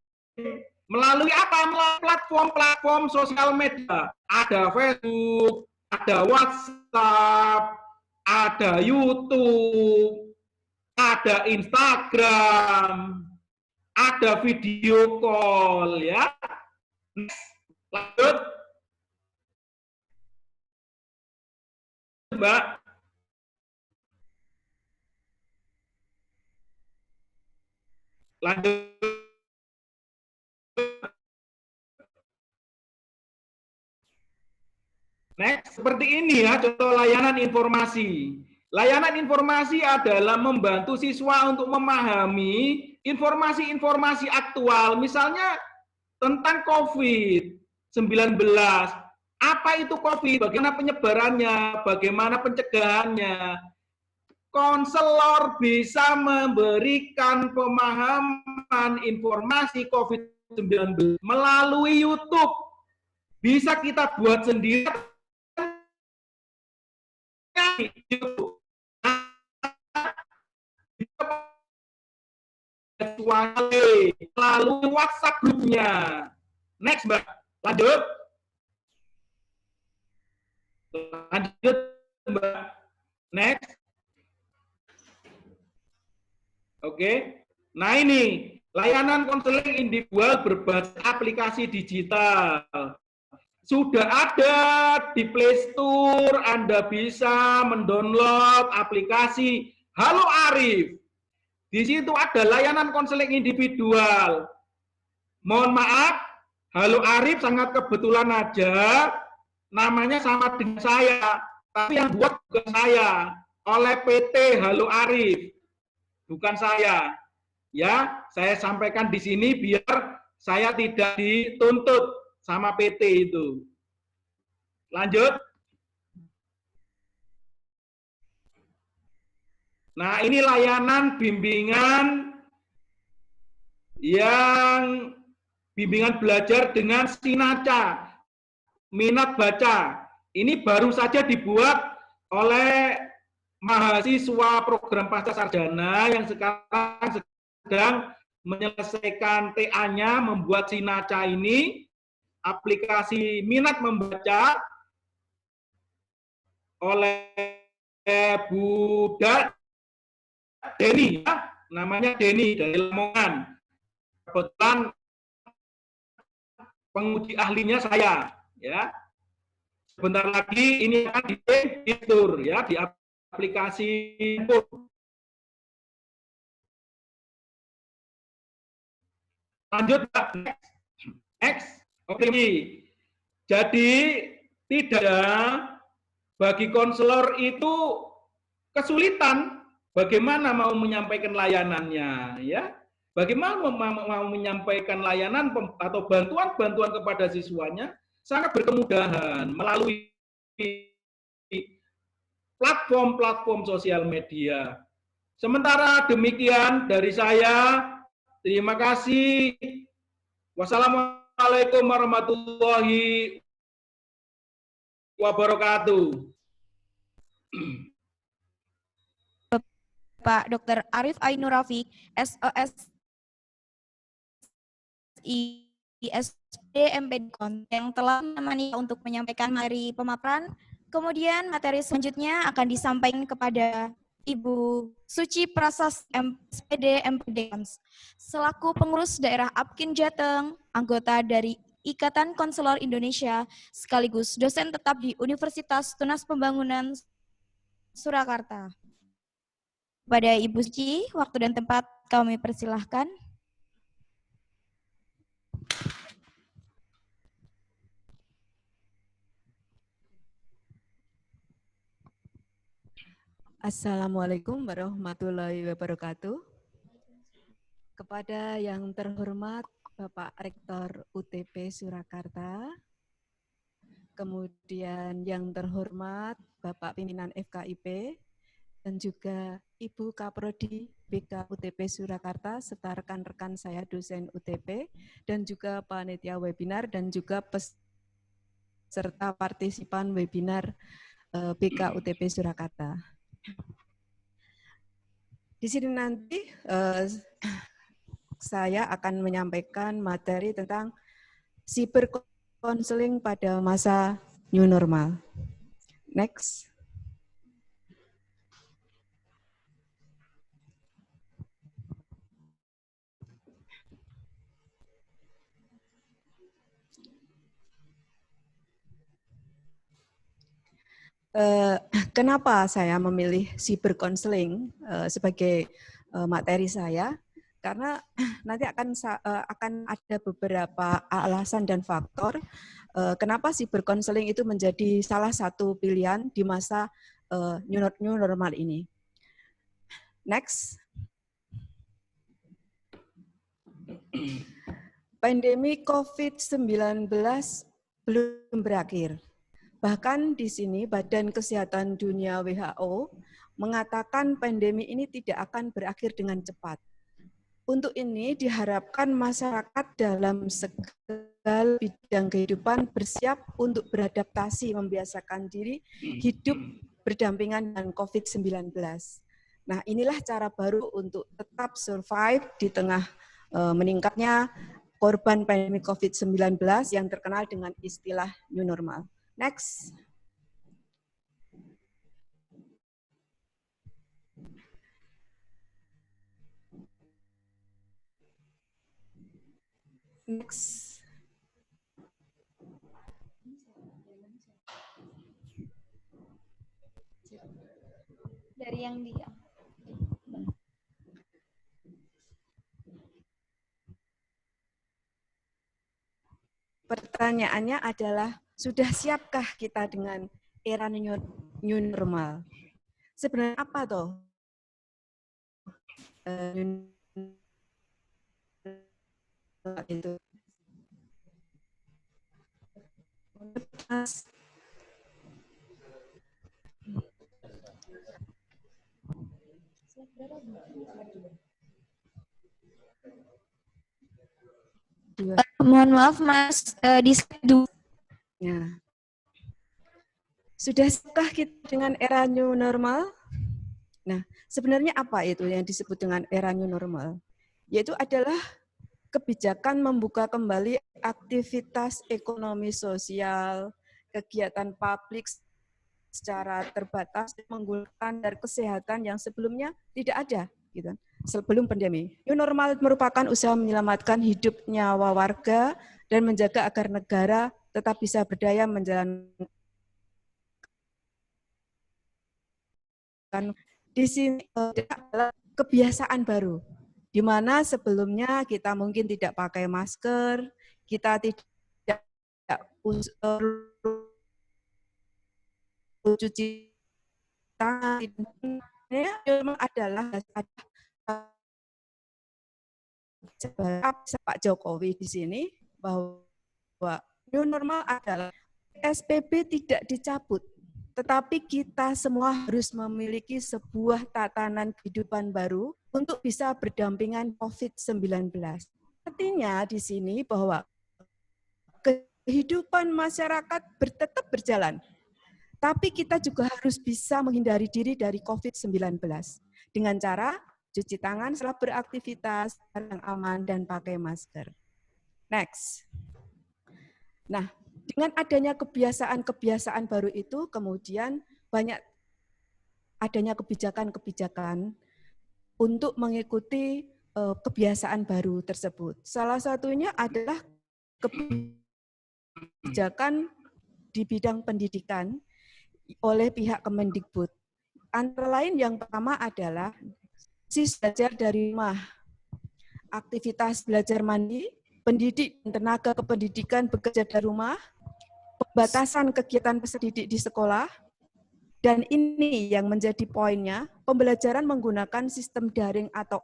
Melalui apa? Melalui platform-platform sosial media. Ada Facebook, ada WhatsApp, ada YouTube, ada Instagram, ada video call, ya. Lanjut, Mbak. Lanjut. Next, seperti ini ya contoh layanan informasi. Layanan informasi adalah membantu siswa untuk memahami informasi-informasi aktual, misalnya tentang COVID-19. Apa itu COVID? Bagaimana penyebarannya? Bagaimana pencegahannya? Konselor bisa memberikan pemahaman informasi COVID-19 melalui YouTube. Bisa kita buat sendiri. Melalui WhatsApp grupnya. Next, Mbak. Lanjut. Lanjut, Mbak. Next. Oke. Nah, ini layanan konseling individual berbasis aplikasi digital. Sudah ada di Play Store, Anda bisa mendownload aplikasi Halo Arif. Di situ ada layanan konseling individual. Mohon maaf, Halo Arif sangat kebetulan aja, namanya sama dengan saya, tapi yang buat bukan saya, oleh PT Halo Arif, bukan saya. Ya, saya sampaikan di sini biar saya tidak dituntut sama PT itu. Lanjut. Nah, ini layanan bimbingan yang bimbingan belajar dengan Sinaca, minat baca. Ini baru saja dibuat oleh mahasiswa program pasca sarjana yang sekarang sedang menyelesaikan TA-nya, membuat Sinaca ini, aplikasi minat membaca oleh Bu Deni, ya, namanya Deni dari Lamongan. Kebetulan penguji ahlinya saya, ya. Sebentar lagi ini akan ditur, ya, di aplikasi. Lanjut, Pak. Next. Oke. Jadi tidak ada bagi konselor itu kesulitan bagaimana mau menyampaikan layanannya, ya. Bagaimana mau menyampaikan layanan atau bantuan-bantuan kepada siswanya sangat berkemudahan melalui platform-platform sosial media. Sementara demikian dari saya, Terima kasih. Wassalamualaikum warahmatullahi wabarakatuh. Pak Dr. Arif Ainur Rafiq, SOS ISD MPD yang telah menemani untuk menyampaikan materi pemaparan. Kemudian materi selanjutnya akan disampaikan kepada Ibu Suci Prasas SPD MPD selaku pengurus daerah Apkin Jateng, anggota dari Ikatan Konselor Indonesia, sekaligus dosen tetap di Universitas Tunas Pembangunan Surakarta. Pada Ibu Suci, waktu dan tempat kami persilahkan. Assalamualaikum warahmatullahi wabarakatuh. Kepada yang terhormat Bapak Rektor UTP Surakarta, kemudian yang terhormat Bapak Pimpinan FKIP, dan juga Ibu Kaprodi BK UTP Surakarta, serta rekan-rekan saya dosen UTP, dan juga panitia webinar, dan juga peserta partisipan webinar BK UTP Surakarta. Di sini nanti saya akan menyampaikan materi tentang cyber counseling pada masa new normal. Next. Kenapa saya memilih cyber counseling sebagai materi saya? Karena nanti akan ada beberapa alasan dan faktor kenapa cyber counseling itu menjadi salah satu pilihan di masa new normal ini. Next. Pandemi COVID-19 belum berakhir. Bahkan di sini Badan Kesehatan Dunia WHO mengatakan pandemi ini tidak akan berakhir dengan cepat. Untuk ini diharapkan masyarakat dalam segala bidang kehidupan bersiap untuk beradaptasi, membiasakan diri hidup berdampingan dengan COVID-19. Nah, inilah cara baru untuk tetap survive di tengah meningkatnya korban pandemi COVID-19 yang terkenal dengan istilah new normal. Next. Next. Dari yang dia. Pertanyaannya adalah, sudah siapkah kita dengan era new normal? Sebenarnya apa toh? Itu. Mohon maaf Mas, di slide dulu. Ya. Sudah siapkah kita dengan era new normal? Nah, sebenarnya apa itu yang disebut dengan era new normal? Yaitu adalah kebijakan membuka kembali aktivitas ekonomi sosial, kegiatan publik secara terbatas, menggunakan standar kesehatan yang sebelumnya tidak ada, gitu. Sebelum pandemi. New normal merupakan usaha menyelamatkan hidup nyawa warga dan menjaga agar negara tetap bisa berdaya menjalankan. Di sini adalah kebiasaan baru, di mana sebelumnya kita mungkin tidak pakai masker, kita tidak cuci tangan. Ini adalah Pak Jokowi di sini bahwa new normal adalah PSBB tidak dicabut, tetapi kita semua harus memiliki sebuah tatanan kehidupan baru untuk bisa berdampingan COVID-19. Artinya di sini bahwa kehidupan masyarakat tetap berjalan, tapi kita juga harus bisa menghindari diri dari COVID-19 dengan cara cuci tangan setelah beraktivitas, yang aman, dan pakai masker. Next. Nah, dengan adanya kebiasaan-kebiasaan baru itu, kemudian banyak adanya kebijakan-kebijakan untuk mengikuti kebiasaan baru tersebut. Salah satunya adalah kebijakan di bidang pendidikan oleh pihak Kemendikbud. Antara lain yang pertama adalah siswa belajar dari rumah, aktivitas belajar mandiri, pendidik dan tenaga kependidikan bekerja dari rumah, pembatasan kegiatan peserta didik di sekolah, dan ini yang menjadi poinnya, pembelajaran menggunakan sistem daring atau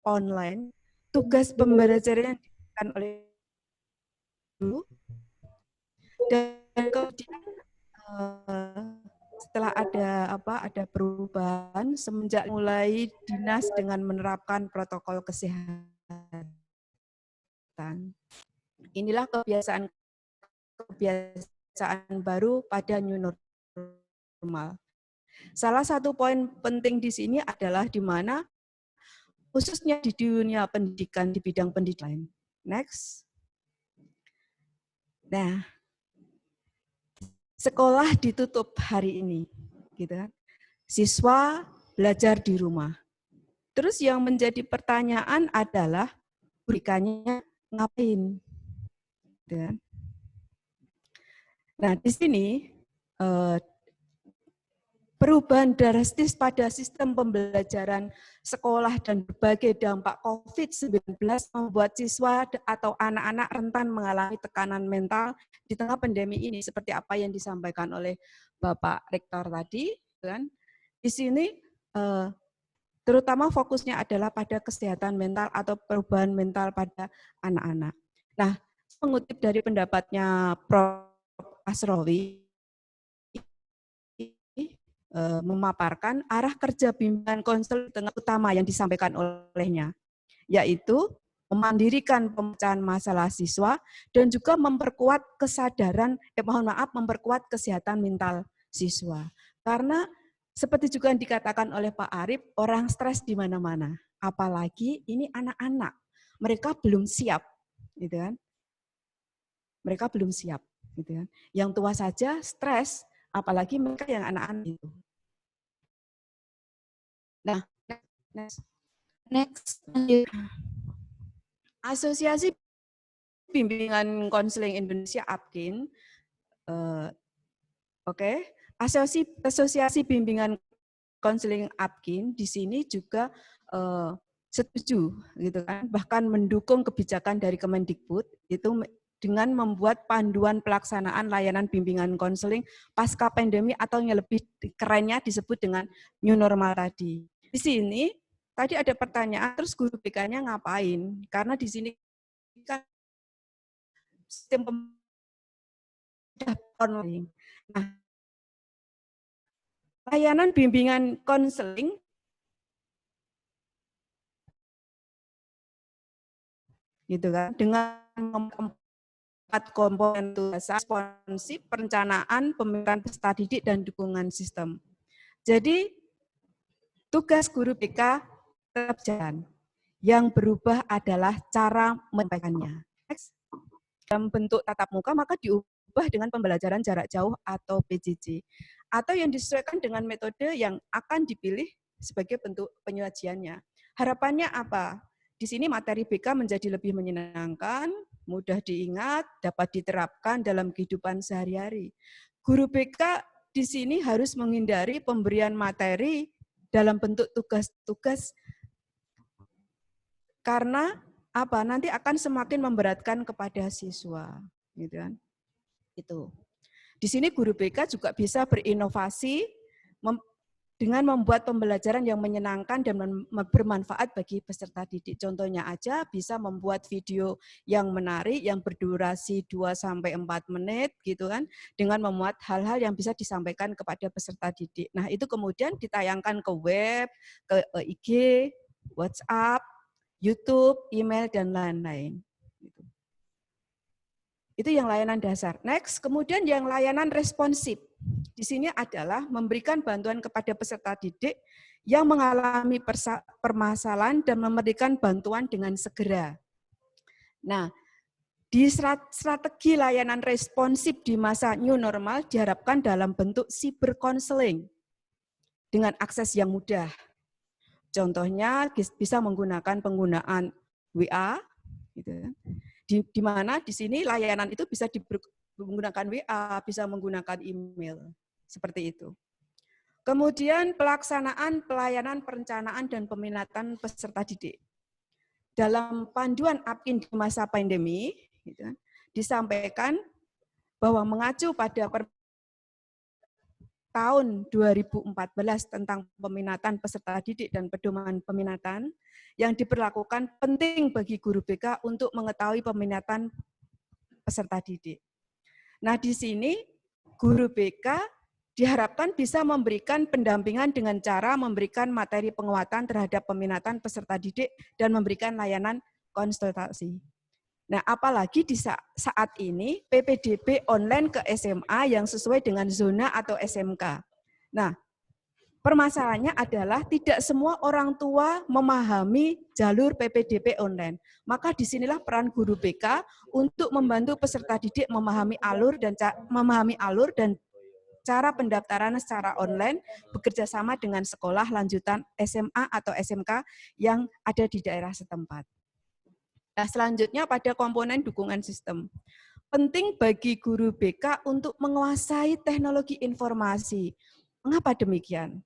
online, tugas pembelajaran yang diberikan oleh guru, dan kemudian setelah ada perubahan semenjak mulai dinas dengan menerapkan protokol kesehatan. Inilah kebiasaan baru pada new normal. Salah satu poin penting di sini adalah di mana khususnya di dunia pendidikan di bidang pendidikan. Next. Nah, sekolah ditutup hari ini, gitu kan? Siswa belajar di rumah. Terus yang menjadi pertanyaan adalah berikannya ngapain? Gitu kan? Nah, di sini perubahan drastis pada sistem pembelajaran sekolah dan berbagai dampak COVID-19 membuat siswa atau anak-anak rentan mengalami tekanan mental di tengah pandemi ini, seperti apa yang disampaikan oleh Bapak Rektor tadi. Kan? Di sini terutama fokusnya adalah pada kesehatan mental atau perubahan mental pada anak-anak. Nah, mengutip dari pendapatnya Prof. Asrowi, memaparkan arah kerja bimbingan konseling tengah utama yang disampaikan olehnya, yaitu memandirikan pemecahan masalah siswa dan juga memperkuat kesadaran, memperkuat kesehatan mental siswa. Karena seperti juga yang dikatakan oleh Pak Arif, orang stres di mana-mana, apalagi ini anak-anak, mereka belum siap, gitu kan? Mereka belum siap, gitu kan? Yang tua saja stres, apalagi mereka yang anak-anak itu. Nah, next. Asosiasi Bimbingan Konseling Indonesia ABKIN, Asosiasi Bimbingan Konseling ABKIN di sini juga setuju, gitu kan, bahkan mendukung kebijakan dari Kemendikbud itu dengan membuat panduan pelaksanaan layanan bimbingan konseling pasca pandemi atau yang lebih kerennya disebut dengan new normal tadi. Di sini tadi ada pertanyaan, terus guru BK-nya ngapain? Karena di sini kan sistem online. Nah, layanan bimbingan konseling gitu kan, dengan 4 komponen tugas: responsif, perencanaan, pemikiran peserta didik, dan dukungan sistem. Jadi tugas guru BK tetap jalan. Yang berubah adalah cara menyampaikannya. Dalam bentuk tatap muka maka diubah dengan pembelajaran jarak jauh atau PJJ. Atau yang disesuaikan dengan metode yang akan dipilih sebagai bentuk penyajiannya. Harapannya apa? Di sini materi BK menjadi lebih menyenangkan, mudah diingat, dapat diterapkan dalam kehidupan sehari-hari. Guru BK di sini harus menghindari pemberian materi dalam bentuk tugas-tugas karena apa? Nanti akan semakin memberatkan kepada siswa, gitu kan? Itu. Di sini guru BK juga bisa berinovasi dengan membuat pembelajaran yang menyenangkan dan bermanfaat bagi peserta didik. Contohnya aja bisa membuat video yang menarik, yang berdurasi 2-4 menit gitu kan, dengan memuat hal-hal yang bisa disampaikan kepada peserta didik. Nah itu kemudian ditayangkan ke web, ke IG, WhatsApp, YouTube, email, dan lain-lain. Itu yang layanan dasar. Next, kemudian yang layanan responsif. Di sini adalah memberikan bantuan kepada peserta didik yang mengalami permasalahan dan memberikan bantuan dengan segera. Nah, di strategi layanan responsif di masa new normal diharapkan dalam bentuk cyber counseling dengan akses yang mudah. Contohnya bisa menggunakan penggunaan WA, gitu kan. Di mana di sini layanan itu bisa menggunakan WA, bisa menggunakan email, seperti itu. Kemudian pelaksanaan pelayanan perencanaan dan peminatan peserta didik. Dalam panduan APKIN di masa pandemi, gitu, disampaikan bahwa mengacu pada tahun 2014 tentang peminatan peserta didik dan pedoman peminatan yang diberlakukan penting bagi guru BK untuk mengetahui peminatan peserta didik. Nah, di sini guru BK diharapkan bisa memberikan pendampingan dengan cara memberikan materi penguatan terhadap peminatan peserta didik dan memberikan layanan konsultasi. Nah, apalagi di saat ini PPDB online ke SMA yang sesuai dengan zona atau SMK. Nah, permasalahannya adalah tidak semua orang tua memahami jalur PPDB online. Maka disinilah peran guru BK untuk membantu peserta didik memahami alur dan cara pendaftaran secara online bekerja sama dengan sekolah lanjutan SMA atau SMK yang ada di daerah setempat. Nah, selanjutnya pada komponen dukungan sistem. Penting bagi guru BK untuk menguasai teknologi informasi. Mengapa demikian?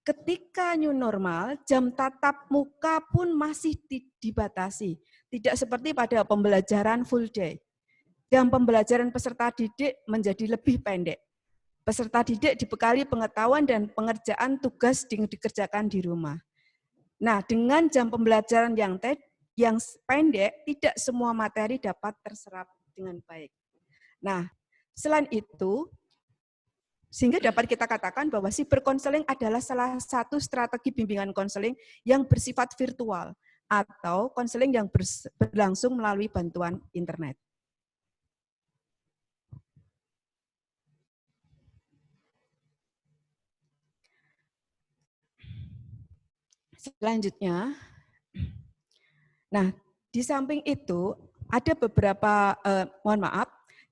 Ketika new normal, jam tatap muka pun masih dibatasi. Tidak seperti pada pembelajaran full day. Jam pembelajaran peserta didik menjadi lebih pendek. Peserta didik dibekali pengetahuan dan pengerjaan tugas dikerjakan di rumah. Nah, dengan jam pembelajaran yang pendek, tidak semua materi dapat terserap dengan baik. Nah, selain itu, sehingga dapat kita katakan bahwa cyber counseling adalah salah satu strategi bimbingan konseling yang bersifat virtual atau konseling yang berlangsung melalui bantuan internet. Selanjutnya, nah, di samping itu ada beberapa,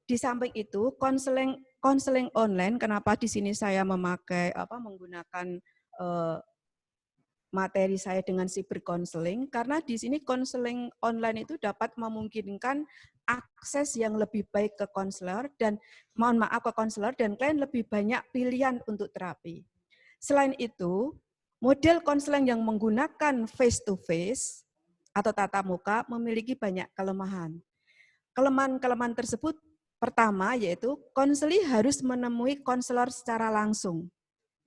di samping itu konseling online. Kenapa di sini saya menggunakan materi saya dengan cyber counseling? Karena di sini konseling online itu dapat memungkinkan akses yang lebih baik ke konselor dan klien lebih banyak pilihan untuk terapi. Selain itu, model konseling yang menggunakan face to face atau tatap muka memiliki banyak kelemahan. Kelemahan tersebut pertama yaitu konseli harus menemui konselor secara langsung.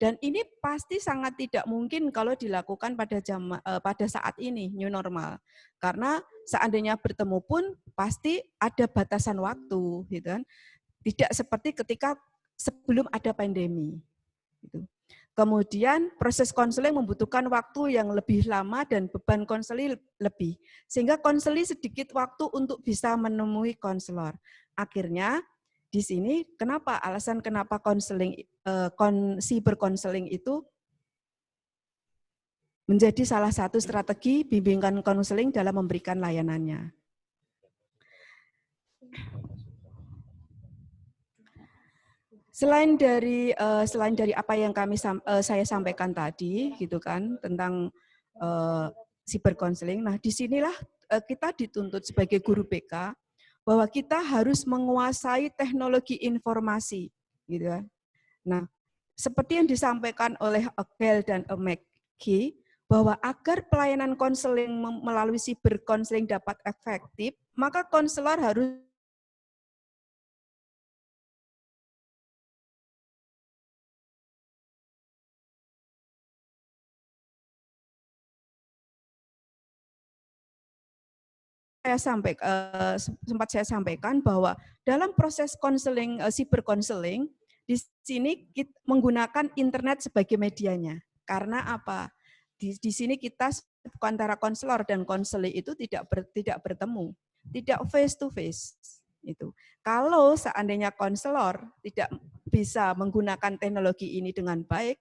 Dan ini pasti sangat tidak mungkin kalau dilakukan pada saat ini new normal. Karena seandainya bertemu pun pasti ada batasan waktu, gitu kan. Tidak seperti ketika sebelum ada pandemi. Gitu. Kemudian proses konseling membutuhkan waktu yang lebih lama dan beban konseli lebih. Sehingga konseli sedikit waktu untuk bisa menemui konselor. Akhirnya di sini alasan kenapa cyber counseling itu menjadi salah satu strategi bimbingan konseling dalam memberikan layanannya. Selain dari apa yang saya sampaikan tadi, gitu kan, tentang cyber counseling. Nah, disinilah kita dituntut sebagai guru BK bahwa kita harus menguasai teknologi informasi, gitu kan. Nah, seperti yang disampaikan oleh Bell dan McKee, bahwa agar pelayanan konseling melalui cyber counseling dapat efektif, maka konselor harus sempat saya sampaikan bahwa dalam proses konseling, cyber konseling, di sini kita menggunakan internet sebagai medianya. Karena apa? Di sini kita antara konselor dan konseling itu tidak bertemu, tidak face to face. Itu. Kalau seandainya konselor tidak bisa menggunakan teknologi ini dengan baik,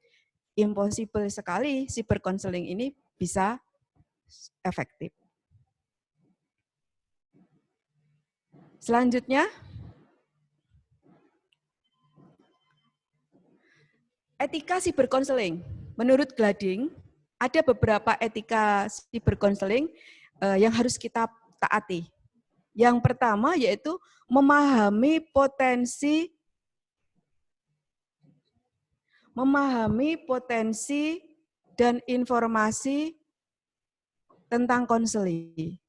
impossible sekali cyber konseling ini bisa efektif. Selanjutnya, etika cyber konseling. Menurut Glading, ada beberapa etika cyber konseling yang harus kita taati. Yang pertama yaitu memahami potensi dan informasi tentang konseling.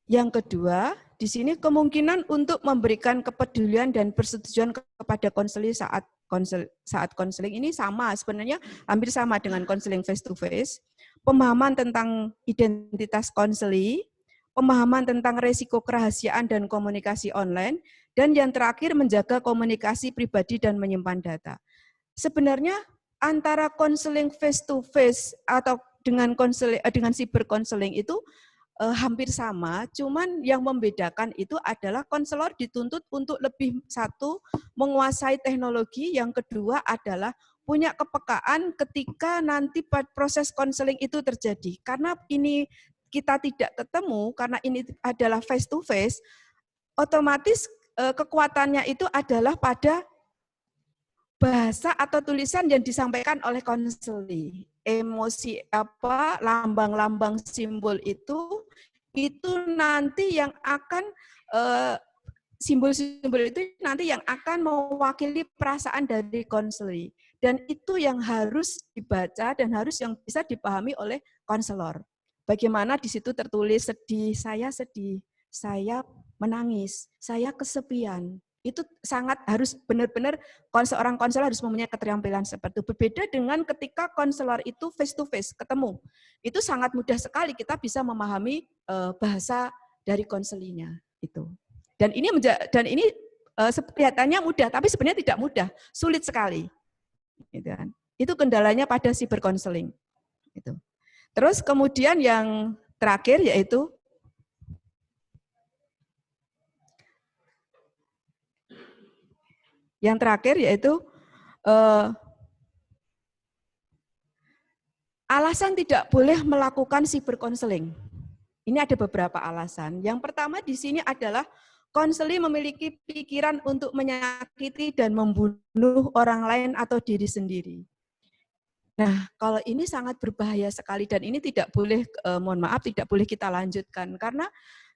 Yang kedua, di sini kemungkinan untuk memberikan kepedulian dan persetujuan kepada konseling saat konseling ini sama, sebenarnya hampir sama dengan konseling face to face. Pemahaman tentang identitas konseling, pemahaman tentang resiko kerahasiaan dan komunikasi online, dan yang terakhir menjaga komunikasi pribadi dan menyimpan data. Sebenarnya antara konseling face to face atau dengan cyber konseling itu hampir sama, cuman yang membedakan itu adalah konselor dituntut untuk lebih satu menguasai teknologi, yang kedua adalah punya kepekaan ketika nanti proses konseling itu terjadi. Karena ini kita tidak ketemu, karena ini adalah face to face, otomatis kekuatannya itu adalah pada bahasa atau tulisan yang disampaikan oleh konseling. Emosi apa, lambang-lambang simbol itu nanti yang akan simbol-simbol itu nanti yang akan mewakili perasaan dari konseling, dan itu yang harus dibaca dan harus yang bisa dipahami oleh konselor. Bagaimana di situ tertulis sedih, saya menangis, saya kesepian. Itu sangat harus benar-benar seorang konselor harus mempunyai keterampilan seperti itu. Berbeda dengan ketika konselor itu face to face ketemu, itu sangat mudah sekali kita bisa memahami bahasa dari konselingnya itu. Dan ini kelihatannya mudah, tapi sebenarnya tidak mudah, sulit sekali. Itu kendalanya pada cyber konseling. Itu. Terus kemudian yang terakhir yaitu alasan tidak boleh melakukan cyber konseling. Ini ada beberapa alasan. Yang pertama di sini adalah konseling memiliki pikiran untuk menyakiti dan membunuh orang lain atau diri sendiri. Nah, kalau ini sangat berbahaya sekali dan ini tidak boleh, tidak boleh kita lanjutkan, karena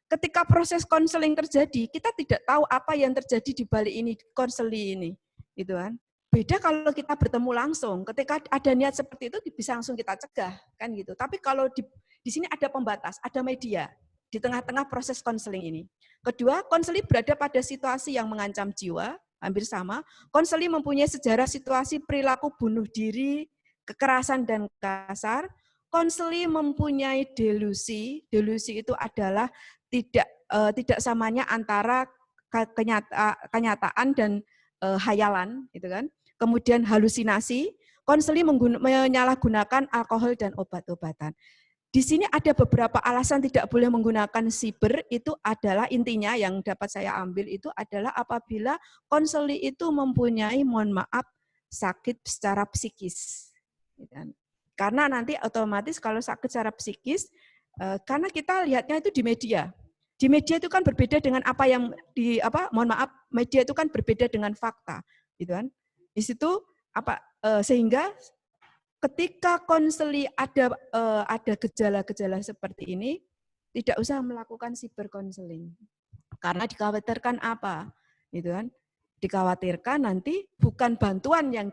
ketika proses konseling terjadi, kita tidak tahu apa yang terjadi di balik ini, konseling ini, gitu kan. Beda kalau kita bertemu langsung, ketika ada niat seperti itu bisa langsung kita cegah, kan gitu. Tapi kalau di sini ada pembatas, ada media di tengah-tengah proses konseling ini. Kedua, konseling berada pada situasi yang mengancam jiwa, hampir sama. Konseling mempunyai sejarah situasi perilaku bunuh diri, kekerasan dan kasar. Konseling mempunyai delusi. Delusi itu adalah tidak samanya antara kenyataan dan hayalan, gitu kan. Kemudian halusinasi, konseling menyalahgunakan alkohol dan obat-obatan. Di sini ada beberapa alasan tidak boleh menggunakan siber, itu adalah intinya yang dapat saya ambil itu adalah apabila konseling itu mempunyai, mohon maaf, sakit secara psikis. Karena nanti otomatis kalau sakit secara psikis, karena kita lihatnya itu di media. Di media itu kan berbeda dengan apa yang media itu kan berbeda dengan fakta, gitu kan. Di situ sehingga ketika konseling ada gejala-gejala seperti ini, tidak usah melakukan cyber konseling. Karena dikhawatirkan apa? Gitu kan? Dikhawatirkan nanti bukan bantuan yang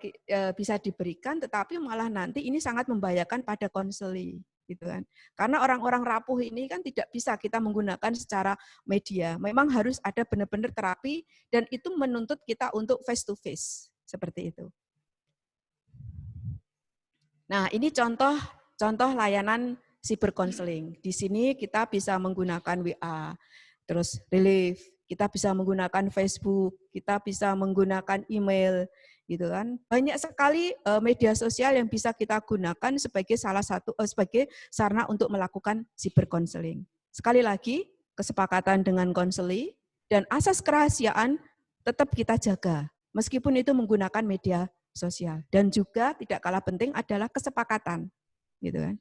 bisa diberikan, tetapi malah nanti ini sangat membahayakan pada konseling. Gitu kan. Karena orang-orang rapuh ini kan tidak bisa kita menggunakan secara media. Memang harus ada benar-benar terapi dan itu menuntut kita untuk face to face seperti itu. Nah, ini contoh layanan cyber counseling. Di sini kita bisa menggunakan WA, terus Relief, kita bisa menggunakan Facebook, kita bisa menggunakan email, gitu kan. Banyak sekali media sosial yang bisa kita gunakan sebagai sebagai sarana untuk melakukan cyber counseling. Sekali lagi, kesepakatan dengan konseli dan asas kerahasiaan tetap kita jaga, meskipun itu menggunakan media sosial. Dan juga tidak kalah penting adalah kesepakatan, gitu kan.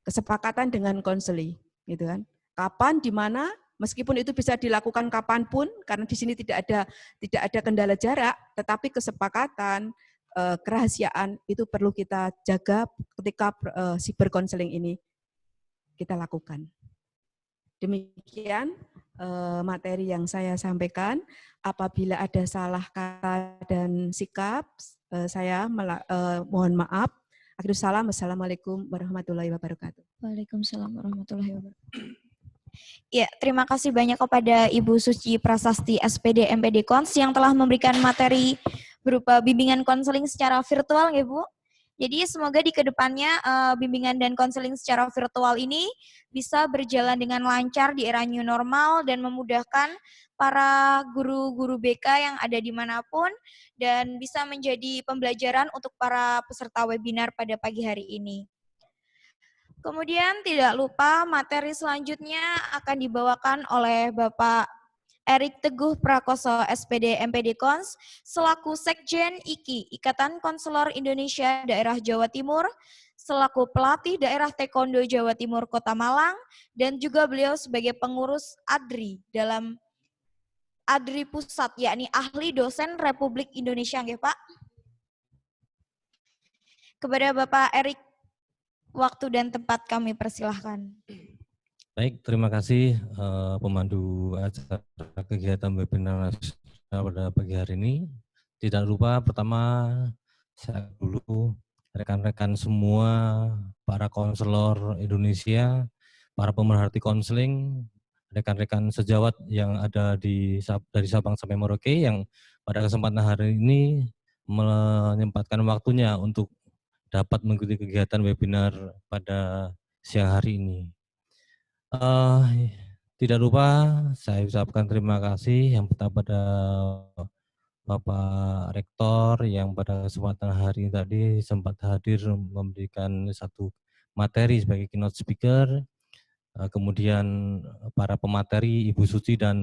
Kesepakatan dengan konseli, gitu kan. Kapan, di mana, meskipun itu bisa dilakukan kapanpun, karena di sini tidak ada kendala jarak, tetapi kesepakatan, kerahasiaan itu perlu kita jaga ketika cyber counseling ini kita lakukan. Demikian materi yang saya sampaikan. Apabila ada salah kata dan sikap, saya mohon maaf. Akhirul salam. Wassalamualaikum warahmatullahi wabarakatuh. Waalaikumsalam warahmatullahi wabarakatuh. Ya, terima kasih banyak kepada Ibu Suci Prasasti SPD MPD Kons yang telah memberikan materi berupa bimbingan konseling secara virtual, ya Bu. Jadi semoga di kedepannya bimbingan dan konseling secara virtual ini bisa berjalan dengan lancar di era new normal dan memudahkan para guru-guru BK yang ada dimanapun dan bisa menjadi pembelajaran untuk para peserta webinar pada pagi hari ini. Kemudian tidak lupa materi selanjutnya akan dibawakan oleh Bapak Erik Teguh Prakoso SPD MPD Kons selaku Sekjen IKI Ikatan Konselor Indonesia Daerah Jawa Timur, selaku pelatih daerah Taekwondo Jawa Timur Kota Malang, dan juga beliau sebagai pengurus ADRI dalam ADRI Pusat, yakni Ahli Dosen Republik Indonesia, nggih Pak. Kepada Bapak Erik, waktu dan tempat kami persilahkan. Baik, terima kasih pemandu acara kegiatan webinar nasional pada pagi hari ini. Tidak lupa pertama saya dulu rekan-rekan semua para konselor Indonesia, para pemerhati konseling, rekan-rekan sejawat yang ada dari Sabang sampai Merauke yang pada kesempatan hari ini menyempatkan waktunya untuk dapat mengikuti kegiatan webinar pada siang hari ini. Tidak lupa saya ucapkan terima kasih yang pertama pada Bapak Rektor yang pada kesempatan hari ini tadi sempat hadir memberikan satu materi sebagai keynote speaker, kemudian para pemateri Ibu Suci dan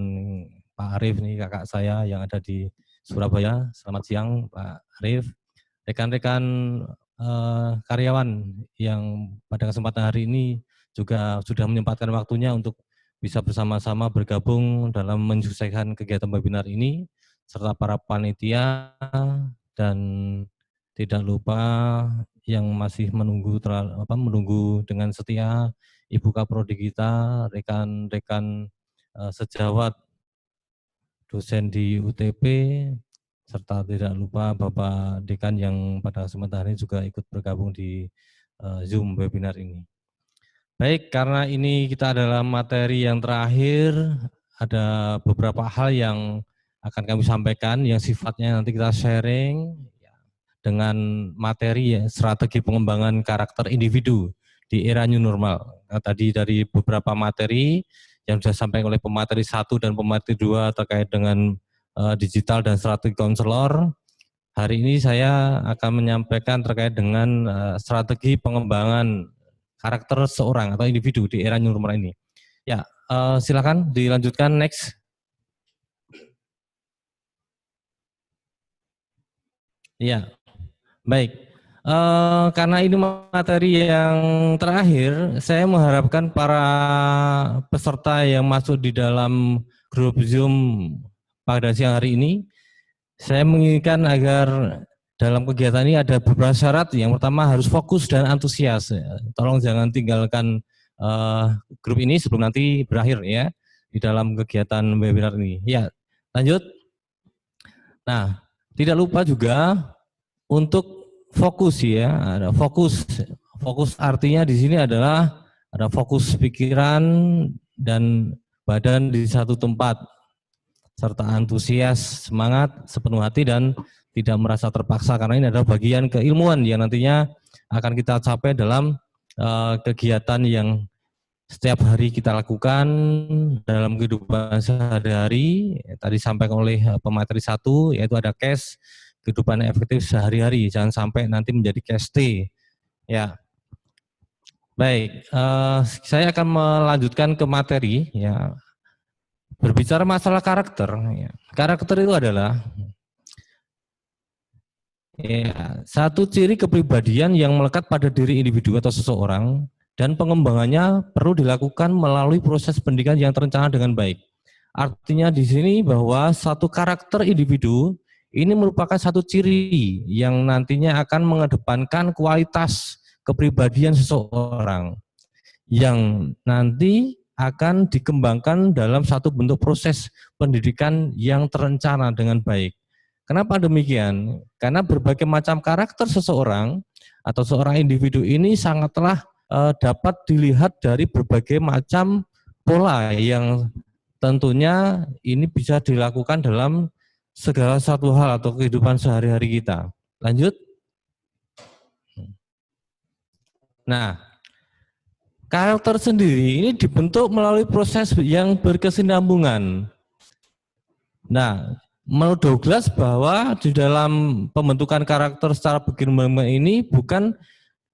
Pak Arief, ini kakak saya yang ada di Surabaya. Selamat siang Pak Arief, rekan-rekan karyawan yang pada kesempatan hari ini juga sudah menyempatkan waktunya untuk bisa bersama-sama bergabung dalam menyukseskan kegiatan webinar ini, serta para panitia dan tidak lupa yang masih menunggu dengan setia Ibu Kaprodi kita, rekan-rekan sejawat dosen di UTP, serta tidak lupa Bapak Dekan yang pada kesempatan ini juga ikut bergabung di Zoom webinar ini. Baik, karena ini kita adalah materi yang terakhir, ada beberapa hal yang akan kami sampaikan yang sifatnya nanti kita sharing dengan materi strategi pengembangan karakter individu di era new normal. Nah, tadi dari beberapa materi yang sudah disampaikan oleh pemateri 1 dan pemateri 2 terkait dengan digital dan strategi konselor. Hari ini saya akan menyampaikan terkait dengan strategi pengembangan karakter seorang atau individu di era new normal ini. Ya, silakan dilanjutkan next. Ya, baik. Karena ini materi yang terakhir, saya mengharapkan para peserta yang masuk di dalam grup Zoom pada siang hari ini, saya menginginkan agar dalam kegiatan ini ada beberapa syarat. Yang pertama harus fokus dan antusias. Tolong jangan tinggalkan grup ini sebelum nanti berakhir ya di dalam kegiatan webinar ini. Ya, lanjut. Nah, tidak lupa juga untuk fokus ya. Ada fokus. Fokus artinya di sini adalah ada fokus pikiran dan badan di satu tempat, serta antusias, semangat, sepenuh hati dan tidak merasa terpaksa, karena ini adalah bagian keilmuan yang nantinya akan kita capai dalam kegiatan yang setiap hari kita lakukan dalam kehidupan sehari-hari. Tadi sampaikan oleh pemateri 1, yaitu ada cash, kehidupan efektif sehari-hari, jangan sampai nanti menjadi cash T. Ya, baik. Saya akan melanjutkan ke materi. Ya, berbicara masalah karakter. Ya. Karakter itu adalah satu ciri kepribadian yang melekat pada diri individu atau seseorang, dan pengembangannya perlu dilakukan melalui proses pendidikan yang terencana dengan baik. Artinya di sini bahwa satu karakter individu ini merupakan satu ciri yang nantinya akan mengedepankan kualitas kepribadian seseorang yang nanti akan dikembangkan dalam satu bentuk proses pendidikan yang terencana dengan baik. Kenapa demikian? Karena berbagai macam karakter seseorang atau seorang individu ini sangatlah dapat dilihat dari berbagai macam pola yang tentunya ini bisa dilakukan dalam segala satu hal atau kehidupan sehari-hari kita. Lanjut. Nah, karakter sendiri ini dibentuk melalui proses yang berkesinambungan. Nah, menurut Douglas bahwa di dalam pembentukan karakter secara berkesinambungan ini bukan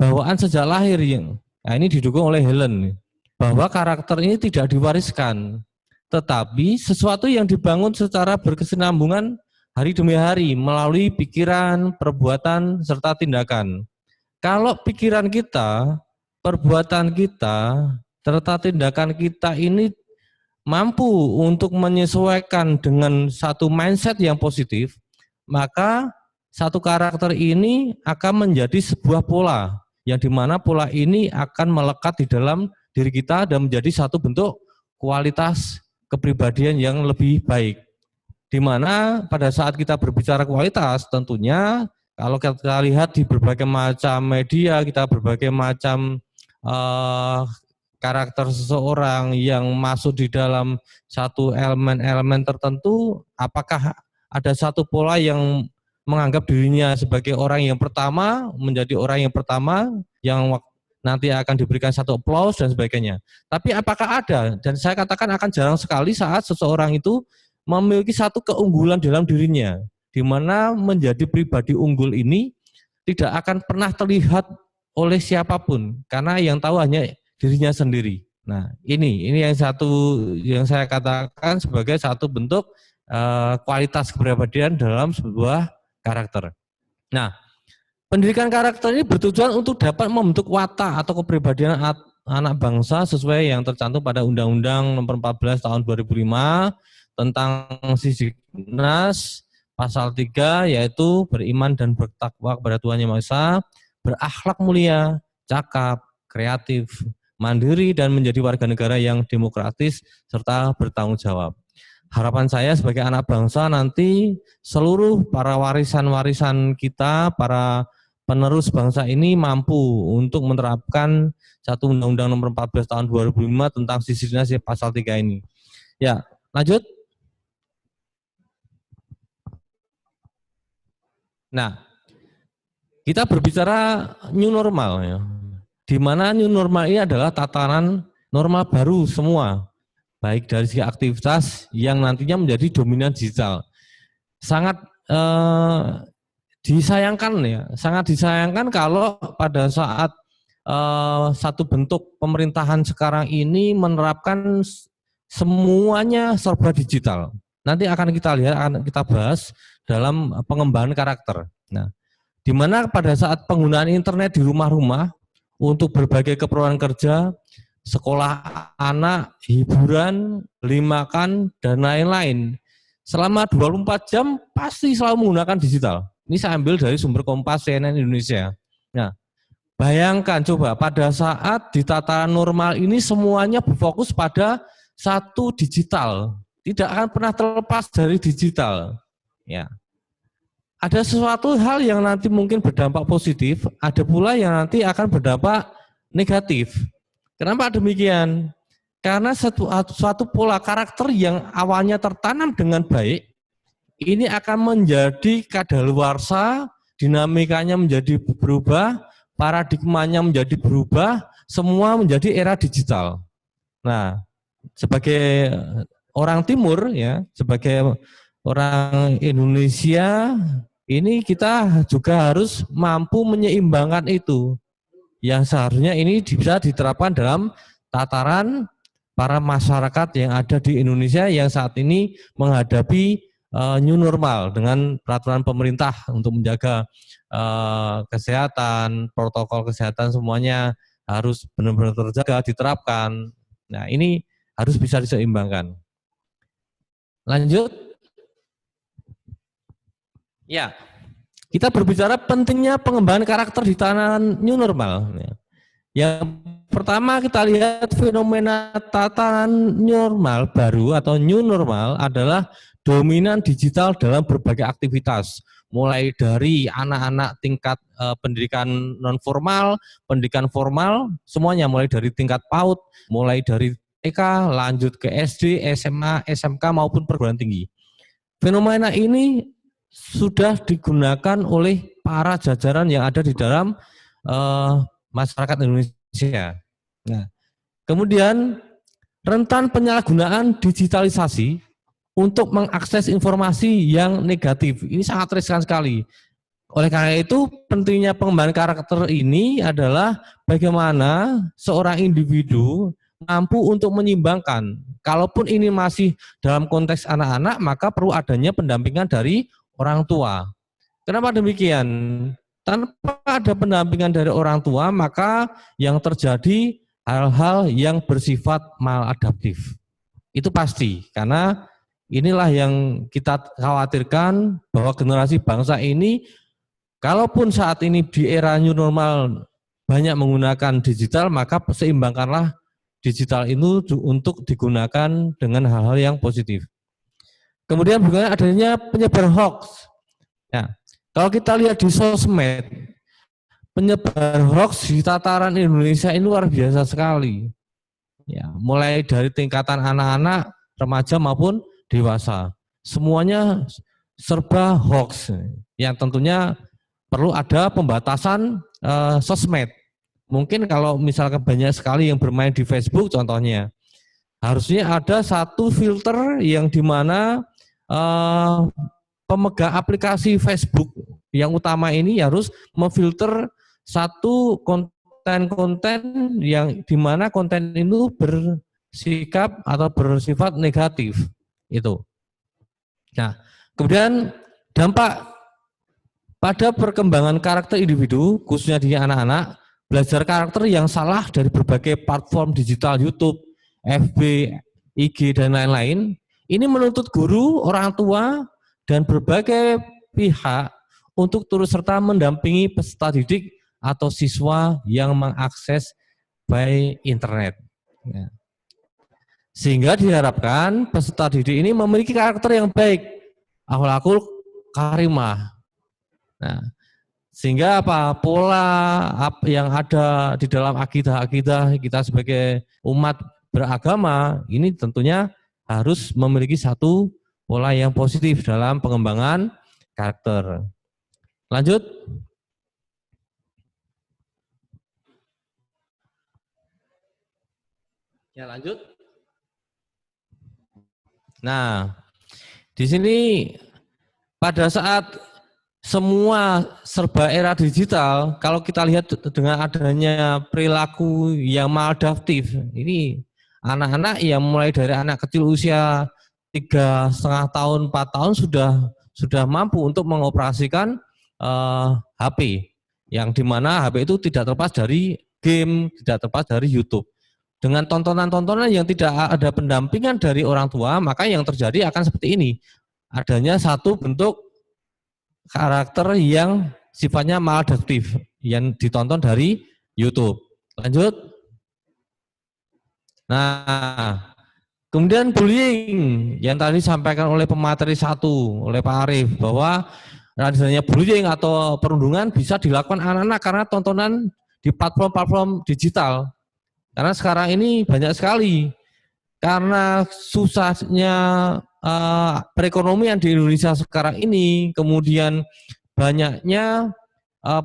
bawaan sejak lahir yang ini didukung oleh Helen, bahwa karakter ini tidak diwariskan, tetapi sesuatu yang dibangun secara berkesinambungan hari demi hari melalui pikiran, perbuatan, serta tindakan. Kalau pikiran kita, perbuatan kita, serta tindakan kita ini mampu untuk menyesuaikan dengan satu mindset yang positif, maka satu karakter ini akan menjadi sebuah pola, yang dimana pola ini akan melekat di dalam diri kita dan menjadi satu bentuk kualitas kepribadian yang lebih baik. Dimana pada saat kita berbicara kualitas, tentunya kalau kita lihat di berbagai macam media, kita berbagai macam karakter seseorang yang masuk di dalam satu elemen-elemen tertentu, apakah ada satu pola yang menganggap dirinya sebagai orang yang pertama, menjadi orang yang pertama, yang nanti akan diberikan satu aplaus dan sebagainya. Tapi apakah ada? Dan saya katakan akan jarang sekali saat seseorang itu memiliki satu keunggulan dalam dirinya, di mana menjadi pribadi unggul ini tidak akan pernah terlihat oleh siapapun, karena yang tahu hanya dirinya sendiri. Nah, ini yang satu yang saya katakan sebagai satu bentuk kualitas kepribadian dalam sebuah karakter. Nah, pendidikan karakter ini bertujuan untuk dapat membentuk watak atau kepribadian anak bangsa sesuai yang tercantum pada Undang-Undang Nomor 14 Tahun 2005 tentang Sisdiknas pasal 3, yaitu beriman dan bertakwa kepada Tuhan Yang Maha Esa, berakhlak mulia, cakap, kreatif, mandiri, dan menjadi warga negara yang demokratis serta bertanggung jawab. Harapan saya sebagai anak bangsa nanti seluruh para warisan-warisan kita, para penerus bangsa ini mampu untuk menerapkan satu Undang-Undang Nomor 14 Tahun 2005 tentang Sisdiknas pasal 3 ini. Ya, lanjut. Nah, kita berbicara new normal ya. Di mana new normal ini adalah tatanan normal baru semua, baik dari segi aktivitas yang nantinya menjadi dominan digital. Sangat disayangkan ya, sangat disayangkan kalau pada saat satu bentuk pemerintahan sekarang ini menerapkan semuanya serba digital. Nanti akan kita lihat, akan kita bahas dalam pengembangan karakter. Nah, di mana pada saat penggunaan internet di rumah-rumah untuk berbagai keperluan kerja, sekolah anak, hiburan, beli makan, dan lain-lain, selama 24 jam pasti selalu menggunakan digital. Ini saya ambil dari sumber Kompas CNN Indonesia. Nah, bayangkan coba pada saat di tatanan normal ini semuanya berfokus pada satu digital, tidak akan pernah terlepas dari digital. Ya. Ada sesuatu hal yang nanti mungkin berdampak positif, ada pula yang nanti akan berdampak negatif. Kenapa demikian? Karena suatu pola karakter yang awalnya tertanam dengan baik, ini akan menjadi kadaluarsa, dinamikanya menjadi berubah, paradigmanya menjadi berubah, semua menjadi era digital. Nah, sebagai orang timur ya, sebagai orang Indonesia, ini kita juga harus mampu menyeimbangkan itu. Yang seharusnya ini bisa diterapkan dalam tataran para masyarakat yang ada di Indonesia yang saat ini menghadapi new normal dengan peraturan pemerintah untuk menjaga kesehatan, protokol kesehatan semuanya harus benar-benar terjaga, diterapkan. Nah, ini harus bisa diseimbangkan. Lanjut. Ya, kita berbicara pentingnya pengembangan karakter di tatanan new normal. Yang pertama kita lihat fenomena tatanan normal baru atau new normal adalah dominan digital dalam berbagai aktivitas, mulai dari anak-anak tingkat pendidikan non formal, pendidikan formal, semuanya mulai dari tingkat PAUD, mulai dari TK, lanjut ke SD, SMA, SMK maupun perguruan tinggi. Fenomena ini sudah digunakan oleh para jajaran yang ada di dalam masyarakat Indonesia. Nah, kemudian rentan penyalahgunaan digitalisasi untuk mengakses informasi yang negatif. Ini sangat riskan sekali. Oleh karena itu, pentingnya pengembangan karakter ini adalah bagaimana seorang individu mampu untuk menyimbangkan. Kalaupun ini masih dalam konteks anak-anak, maka perlu adanya pendampingan dari orang tua. Kenapa demikian? Tanpa ada pendampingan dari orang tua, maka yang terjadi hal-hal yang bersifat maladaptif. Itu pasti, karena inilah yang kita khawatirkan bahwa generasi bangsa ini, kalaupun saat ini di era new normal banyak menggunakan digital, maka seimbangkanlah digital itu untuk digunakan dengan hal-hal yang positif. Kemudian juga adanya penyebaran hoax. Ya, kalau kita lihat di sosmed, penyebaran hoax di tataran Indonesia ini luar biasa sekali. Ya, mulai dari tingkatan anak-anak, remaja maupun dewasa, semuanya serba hoax. Yang tentunya perlu ada pembatasan sosmed. Mungkin kalau misalkan banyak sekali yang bermain di Facebook contohnya, harusnya ada satu filter yang dimana pemegang aplikasi Facebook yang utama ini harus memfilter satu konten-konten yang dimana konten itu bersikap atau bersifat negatif itu. Nah, kemudian dampak pada perkembangan karakter individu khususnya di anak-anak, belajar karakter yang salah dari berbagai platform digital YouTube, FB, IG dan lain-lain. Ini menuntut guru, orang tua, dan berbagai pihak untuk turut serta mendampingi peserta didik atau siswa yang mengakses by internet. Ya. Sehingga diharapkan peserta didik ini memiliki karakter yang baik, akhlakul karimah. Nah, sehingga apa pola yang ada di dalam akidah-akidah kita sebagai umat beragama ini tentunya harus memiliki satu pola yang positif dalam pengembangan karakter. Lanjut. Ya, lanjut. Nah, di sini pada saat semua serba era digital, kalau kita lihat dengan adanya perilaku yang maladaptif, ini anak-anak yang mulai dari anak kecil usia 3,5 tahun, 4 tahun sudah mampu untuk mengoperasikan HP, yang dimana HP itu tidak terlepas dari game, tidak terlepas dari YouTube. Dengan tontonan-tontonan yang tidak ada pendampingan dari orang tua, maka yang terjadi akan seperti ini. Adanya satu bentuk karakter yang sifatnya maladaptif yang ditonton dari YouTube. Lanjut. Nah, kemudian bullying yang tadi disampaikan oleh pemateri 1 oleh Pak Arief bahwa adanya bullying atau perundungan bisa dilakukan anak-anak karena tontonan di platform-platform digital. Karena sekarang ini banyak sekali karena susahnya perekonomian di Indonesia sekarang ini, kemudian banyaknya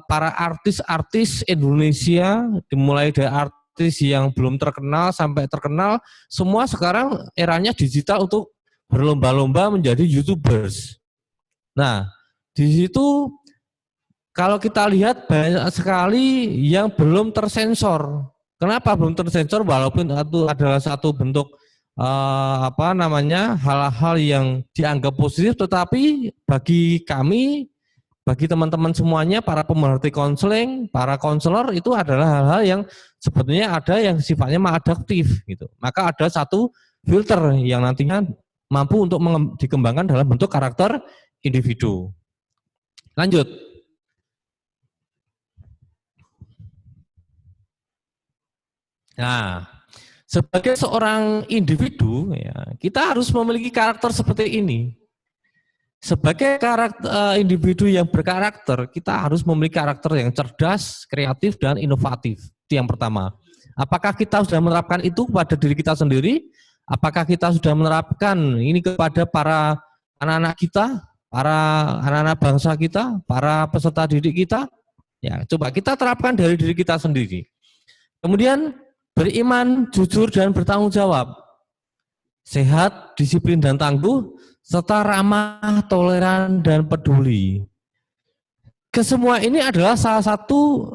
para artis-artis Indonesia, dimulai dari artis yang belum terkenal sampai terkenal, semua sekarang eranya digital untuk berlomba-lomba menjadi YouTubers. Nah, di situ kalau kita lihat banyak sekali yang belum tersensor. Kenapa belum tersensor? Walaupun itu adalah satu bentuk hal-hal yang dianggap positif, tetapi bagi kami, bagi teman-teman semuanya, para pemerhati konseling, para konselor, itu adalah hal-hal yang sebetulnya ada yang sifatnya maladaptif gitu. Maka ada satu filter yang nantinya mampu untuk dikembangkan dalam bentuk karakter individu. Lanjut. Nah, sebagai seorang individu, ya, kita harus memiliki karakter seperti ini. Sebagai individu yang berkarakter, kita harus memiliki karakter yang cerdas, kreatif, dan inovatif. Itu yang pertama. Apakah kita sudah menerapkan itu kepada diri kita sendiri? Apakah kita sudah menerapkan ini kepada para anak-anak kita, para anak-anak bangsa kita, para peserta didik kita? Ya, coba kita terapkan dari diri kita sendiri. Kemudian beriman, jujur, dan bertanggung jawab. Sehat, disiplin, dan tangguh, serta ramah, toleran, dan peduli. Kesemua ini adalah salah satu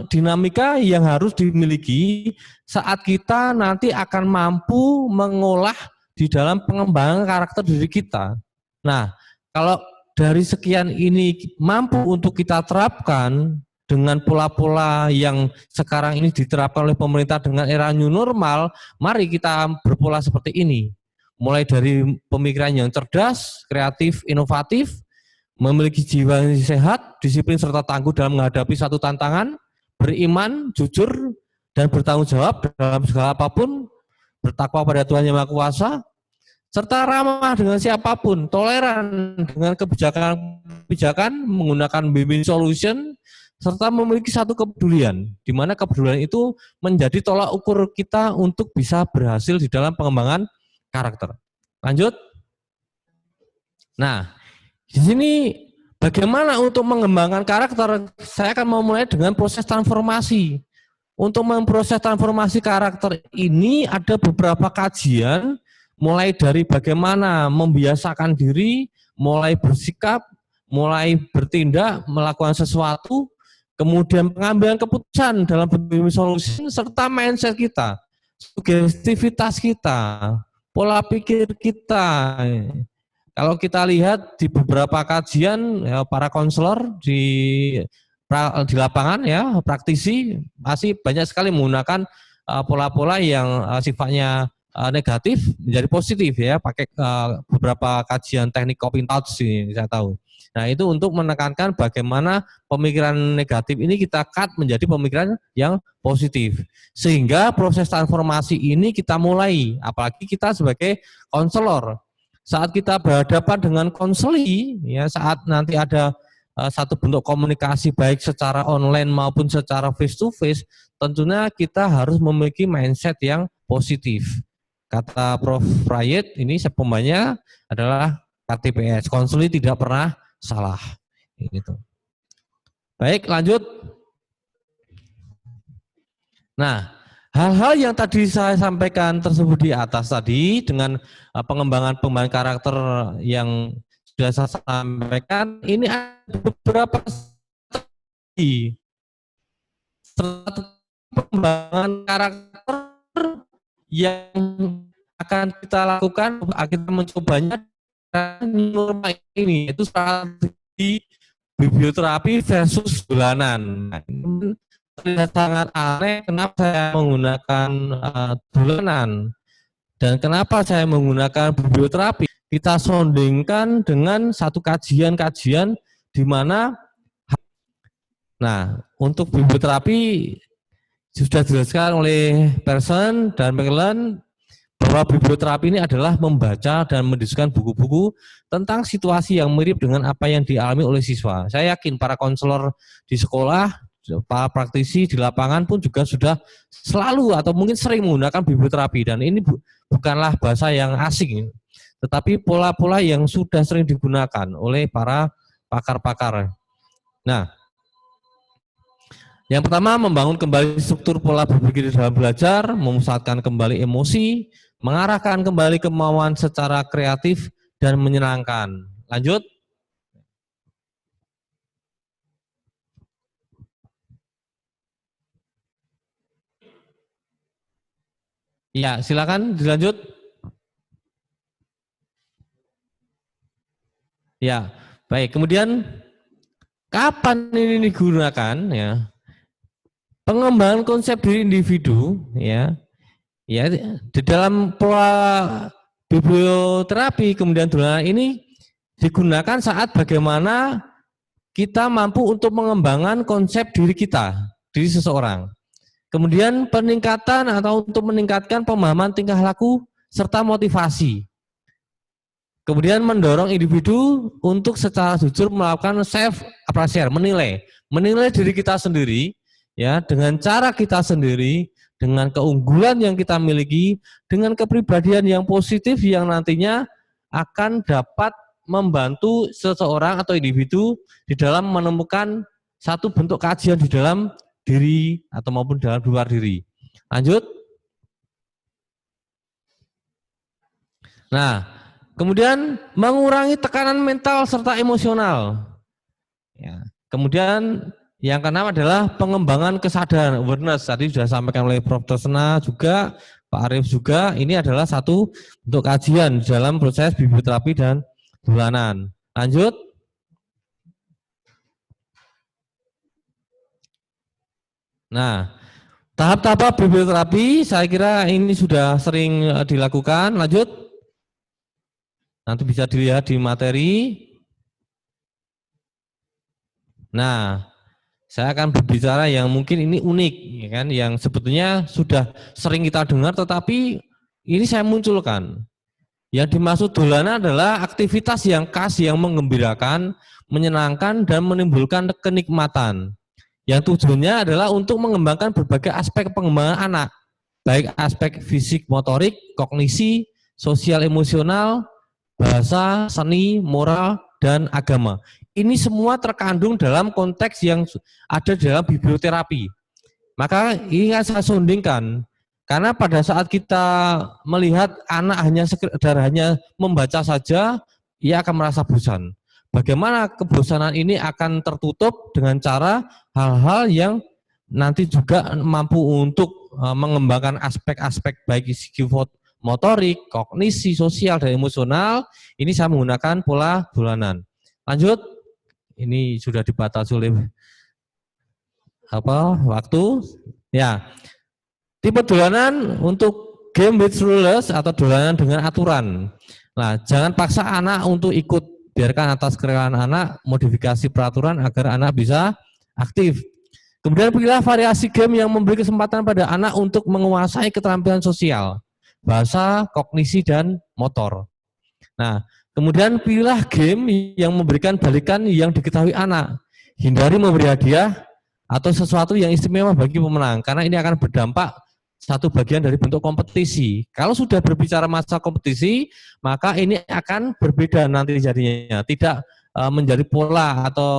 dinamika yang harus dimiliki saat kita nanti akan mampu mengolah di dalam pengembangan karakter diri kita. Nah, kalau dari sekian ini mampu untuk kita terapkan dengan pola-pola yang sekarang ini diterapkan oleh pemerintah dengan era new normal, mari kita berpola seperti ini. Mulai dari pemikiran yang cerdas, kreatif, inovatif, memiliki jiwa yang sehat, disiplin serta tangguh dalam menghadapi satu tantangan, beriman, jujur, dan bertanggung jawab dalam segala apapun, bertakwa pada Tuhan Yang Maha Kuasa, serta ramah dengan siapapun, toleran dengan kebijakan menggunakan win-win solution, serta memiliki satu kepedulian, di mana kepedulian itu menjadi tolak ukur kita untuk bisa berhasil di dalam pengembangan karakter. Lanjut. Nah, di sini bagaimana untuk mengembangkan karakter? Saya akan memulai dengan proses transformasi. Untuk memproses transformasi karakter ini ada beberapa kajian, mulai dari bagaimana membiasakan diri, mulai bersikap, mulai bertindak, melakukan sesuatu, kemudian pengambilan keputusan dalam bentuk solusi, serta mindset kita, sugestivitas kita, pola pikir kita. Kalau kita lihat di beberapa kajian, ya, para konselor di lapangan, ya, praktisi masih banyak sekali menggunakan pola-pola yang sifatnya negatif menjadi positif, ya, pakai beberapa kajian teknik coping touch ini saya tahu. Nah, itu untuk menekankan bagaimana pemikiran negatif ini kita cut menjadi pemikiran yang positif. Sehingga proses transformasi ini kita mulai, apalagi kita sebagai konselor. Saat kita berhadapan dengan konseli, ya, saat nanti ada satu bentuk komunikasi baik secara online maupun secara face to face, tentunya kita harus memiliki mindset yang positif. Kata Prof. Rayet, ini sepemanya adalah KTPS, konseli tidak pernah salah. Gitu. Baik, lanjut. Nah, hal-hal yang tadi saya sampaikan tersebut di atas tadi dengan pengembangan karakter yang sudah saya sampaikan, ini ada beberapa strategi pengembangan karakter yang akan kita lakukan, kita mencobanya norma ini, itu strategi biblioterapi versus bulanan. Nah, ini terlihat sangat aneh kenapa saya menggunakan bulanan dan kenapa saya menggunakan biblioterapi. Kita sondingkan dengan satu kajian-kajian di mana, nah, untuk biblioterapi sudah dijelaskan oleh Pearson dan McLaren bahwa biblioterapi ini adalah membaca dan mendiskusikan buku-buku tentang situasi yang mirip dengan apa yang dialami oleh siswa. Saya yakin para konselor di sekolah, para praktisi di lapangan pun juga sudah selalu atau mungkin sering menggunakan biblioterapi, dan ini bukanlah bahasa yang asing, tetapi pola-pola yang sudah sering digunakan oleh para pakar-pakar. Nah, Yang pertama, membangun kembali struktur pola berpikir dalam belajar, memusatkan kembali emosi, mengarahkan kembali kemauan secara kreatif dan menyenangkan. Lanjut. Ya, silakan dilanjut. Ya, baik. Kemudian kapan ini digunakan? Ya, pengembangan konsep diri individu, ya, di dalam pola biblioterapi kemudian dolanan ini digunakan saat bagaimana kita mampu untuk mengembangkan konsep diri kita, diri seseorang. Kemudian peningkatan atau untuk meningkatkan pemahaman tingkah laku serta motivasi. Kemudian mendorong individu untuk secara jujur melakukan self appraisal, menilai diri kita sendiri, ya, dengan cara kita sendiri, dengan keunggulan yang kita miliki, dengan kepribadian yang positif yang nantinya akan dapat membantu seseorang atau individu di dalam menemukan satu bentuk kajian di dalam diri atau maupun dalam luar diri. Lanjut. Nah, kemudian mengurangi tekanan mental serta emosional. Ya. Kemudian yang keenam adalah pengembangan kesadaran, awareness. Tadi sudah disampaikan oleh Prof. Tresna juga, Pak Arief juga. Ini adalah satu bentuk kajian dalam proses biblioterapi dan dolanan. Lanjut. Nah, tahap-tahap biblioterapi saya kira ini sudah sering dilakukan. Lanjut. Nanti bisa dilihat di materi. Nah, saya akan berbicara yang mungkin ini unik, ya kan? Yang sebetulnya sudah sering kita dengar, tetapi ini saya munculkan. Yang dimaksud dolanan adalah aktivitas yang khas, yang menggembirakan, menyenangkan, dan menimbulkan kenikmatan. Yang tujuannya adalah untuk mengembangkan berbagai aspek pengembangan anak, baik aspek fisik, motorik, kognisi, sosial, emosional, bahasa, seni, moral, dan agama. Ini semua terkandung dalam konteks yang ada dalam biblioterapi. Maka ini saya sondingkan, karena pada saat kita melihat anak hanya membaca saja, ia akan merasa bosan. Bagaimana kebosanan ini akan tertutup dengan cara hal-hal yang nanti juga mampu untuk mengembangkan aspek-aspek baik segi motorik, kognisi, sosial, dan emosional. Ini saya menggunakan pola dolanan. Lanjut, ini sudah dibatasi oleh waktu. Ya, tipe dolanan untuk game with rules atau dolanan dengan aturan. Nah, jangan paksa anak untuk ikut. Biarkan atas kerelaan anak, modifikasi peraturan agar anak bisa aktif. Kemudian pilihlah variasi game yang memberi kesempatan pada anak untuk menguasai keterampilan sosial, bahasa, kognisi, dan motor. Nah, kemudian pilihlah game yang memberikan balikan yang diketahui anak. Hindari memberi hadiah atau sesuatu yang istimewa bagi pemenang, karena ini akan berdampak satu bagian dari bentuk kompetisi. Kalau sudah berbicara masa kompetisi, maka ini akan berbeda nanti jadinya. Tidak menjadi pola atau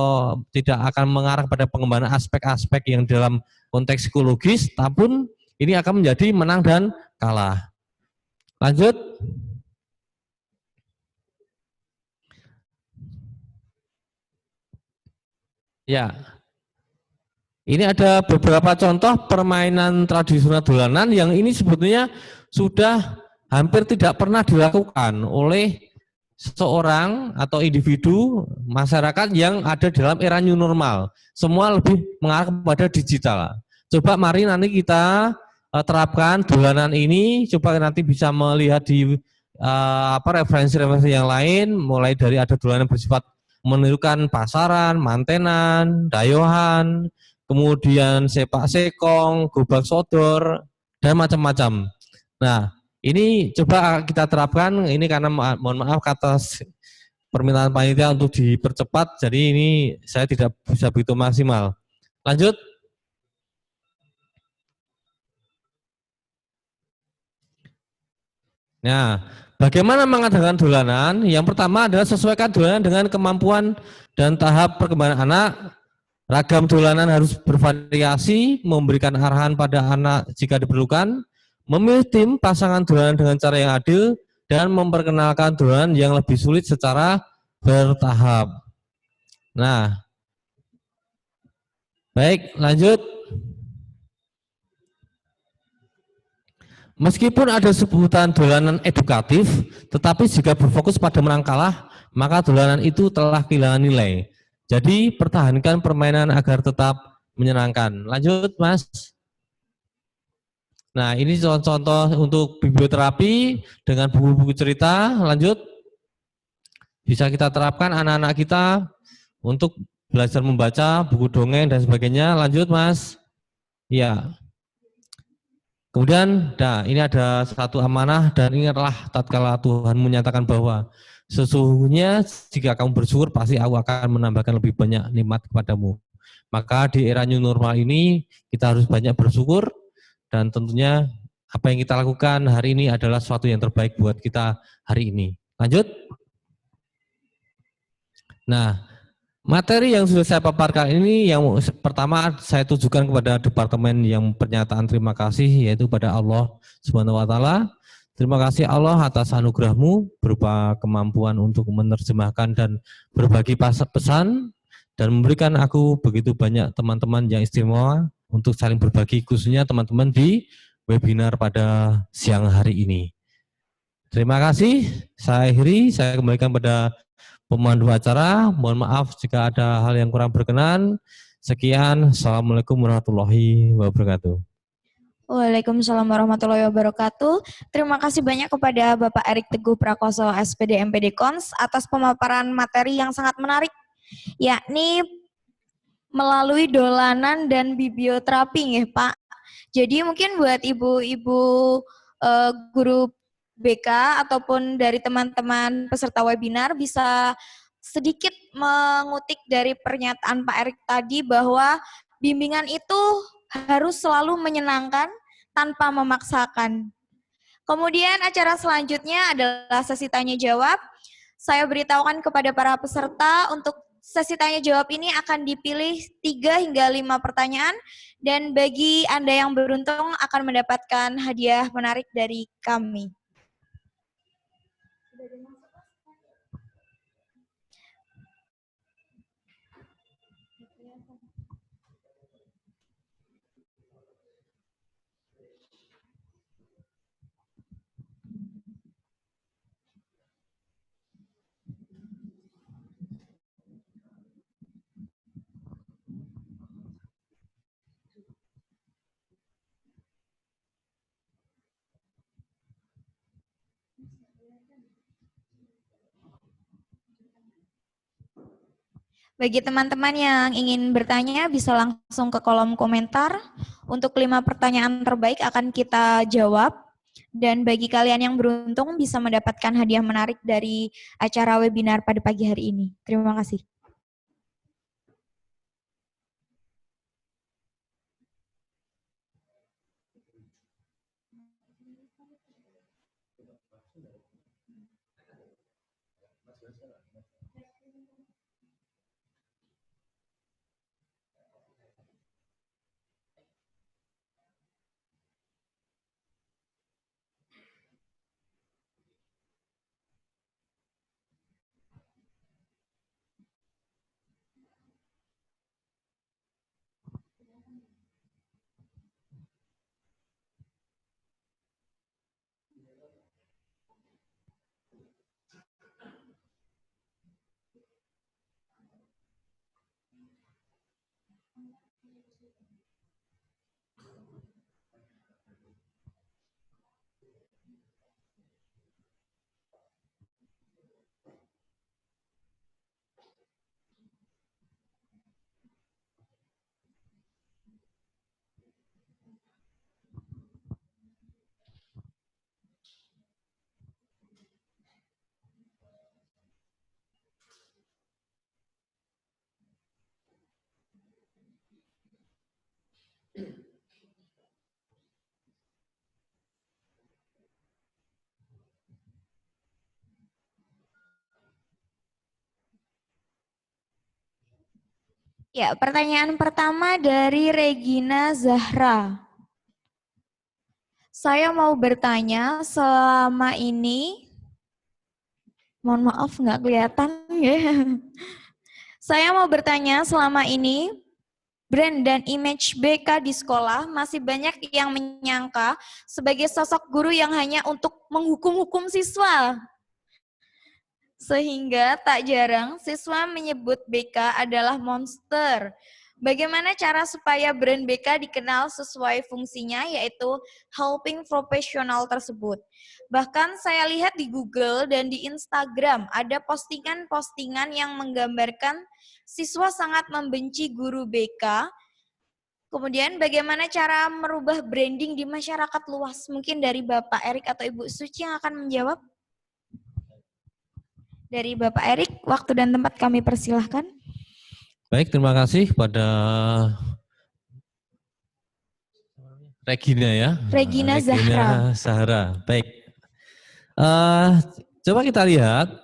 tidak akan mengarah pada pengembangan aspek-aspek yang dalam konteks psikologis, tapi ini akan menjadi menang dan kalah. Lanjut. Ya. Ini ada beberapa contoh permainan tradisional dolanan yang ini sebetulnya sudah hampir tidak pernah dilakukan oleh seseorang atau individu masyarakat yang ada dalam era new normal. Semua lebih mengarah kepada digital. Coba mari nanti kita terapkan dolanan ini, coba nanti bisa melihat di referensi-referensi yang lain, mulai dari ada dolanan bersifat menirukan pasaran, mantenan, dayohan, kemudian sepak sekong, gobak sodor, dan macam-macam. Nah, ini coba kita terapkan, ini karena mohon maaf atas permintaan panitia untuk dipercepat, jadi ini saya tidak bisa begitu maksimal. Lanjut. Nah, bagaimana mengadakan dolanan? Yang pertama adalah sesuaikan dolanan dengan kemampuan dan tahap perkembangan anak. Ragam dolanan harus bervariasi, memberikan arahan pada anak jika diperlukan, memilih tim pasangan dolanan dengan cara yang adil, dan memperkenalkan dolanan yang lebih sulit secara bertahap. Nah, baik, lanjut. Meskipun ada sebutan dolanan edukatif, tetapi jika berfokus pada menang kalah, maka dolanan itu telah kehilangan nilai. Jadi pertahankan permainan agar tetap menyenangkan. Lanjut, Mas. Nah, ini contoh-contoh untuk biblioterapi dengan buku-buku cerita. Lanjut. Bisa kita terapkan anak-anak kita untuk belajar membaca, buku dongeng, dan sebagainya. Lanjut, Mas. Iya. Kemudian, nah ini ada satu amanah, dan ingatlah tatkala Tuhan menyatakan bahwa sesungguhnya jika kamu bersyukur pasti aku akan menambahkan lebih banyak nikmat kepadamu. Maka di era new normal ini kita harus banyak bersyukur, dan tentunya apa yang kita lakukan hari ini adalah sesuatu yang terbaik buat kita hari ini. Lanjut. Nah, materi yang sudah saya paparkan ini yang pertama saya tujukan kepada departemen yang pernyataan terima kasih, yaitu pada Allah Subhanahu wa taala. Terima kasih Allah atas anugerahmu berupa kemampuan untuk menerjemahkan dan berbagi pesan dan memberikan aku begitu banyak teman-teman yang istimewa untuk saling berbagi, khususnya teman-teman di webinar pada siang hari ini. Terima kasih. Saya akhiri, saya kembalikan pada pemandu acara. Mohon maaf jika ada hal yang kurang berkenan. Sekian, Assalamualaikum warahmatullahi wabarakatuh. Waalaikumsalam warahmatullahi wabarakatuh. Terima kasih banyak kepada Bapak Erik Teguh Prakoso, SPD MPD Kons, atas pemaparan materi yang sangat menarik, yakni melalui dolanan dan biblioterapi, ya Pak. Jadi mungkin buat ibu-ibu guru BK ataupun dari teman-teman peserta webinar bisa sedikit mengutip dari pernyataan Pak Erik tadi bahwa bimbingan itu harus selalu menyenangkan tanpa memaksakan. Kemudian acara selanjutnya adalah sesi tanya jawab. Saya beritahukan kepada para peserta untuk sesi tanya jawab ini akan dipilih 3 hingga 5 pertanyaan, dan bagi Anda yang beruntung akan mendapatkan hadiah menarik dari kami. Bagi teman-teman yang ingin bertanya bisa langsung ke kolom komentar. Untuk 5 pertanyaan terbaik akan kita jawab. Dan bagi kalian yang beruntung bisa mendapatkan hadiah menarik dari acara webinar pada pagi hari ini. Terima kasih. Ya, pertanyaan pertama dari Regina Zahra. Saya mau bertanya, selama ini, mohon maaf nggak kelihatan ya. Saya mau bertanya, selama ini brand dan image BK di sekolah masih banyak yang menyangka sebagai sosok guru yang hanya untuk menghukum-hukum siswa. Sehingga tak jarang siswa menyebut BK adalah monster. Bagaimana cara supaya brand BK dikenal sesuai fungsinya, yaitu helping profesional tersebut. Bahkan saya lihat di Google dan di Instagram ada postingan-postingan yang menggambarkan siswa sangat membenci guru BK. Kemudian bagaimana cara merubah branding di masyarakat luas? Mungkin dari Bapak Erik atau Ibu Suci yang akan menjawab. Dari Bapak Erik, waktu dan tempat kami persilahkan. Baik, terima kasih pada Regina ya. Regina Zahra. Baik. Coba kita lihat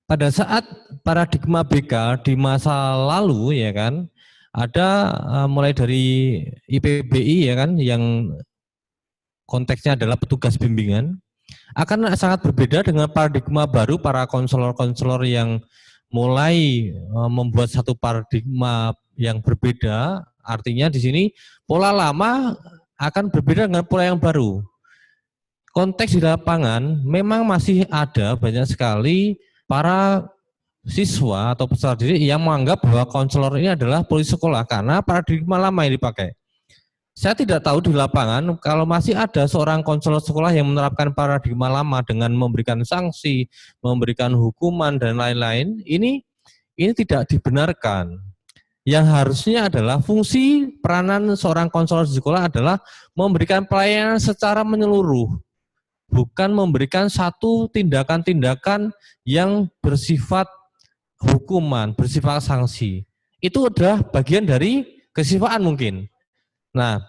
pada saat paradigma BK di masa lalu ya kan, ada mulai dari IPBI ya kan, yang konteksnya adalah petugas bimbingan, akan sangat berbeda dengan paradigma baru para konselor-konselor yang mulai membuat satu paradigma yang berbeda. Artinya di sini pola lama akan berbeda dengan pola yang baru. Konteks di lapangan memang masih ada banyak sekali para siswa atau peserta didik yang menganggap bahwa konselor ini adalah polisi sekolah karena paradigma lama yang dipakai. Saya tidak tahu di lapangan kalau masih ada seorang konselor sekolah yang menerapkan paradigma lama dengan memberikan sanksi, memberikan hukuman dan lain-lain, ini tidak dibenarkan. Yang harusnya adalah fungsi peranan seorang konselor di sekolah adalah memberikan pelayanan secara menyeluruh, bukan memberikan satu tindakan-tindakan yang bersifat hukuman, bersifat sanksi. Itu adalah bagian dari kesifaan mungkin. Nah,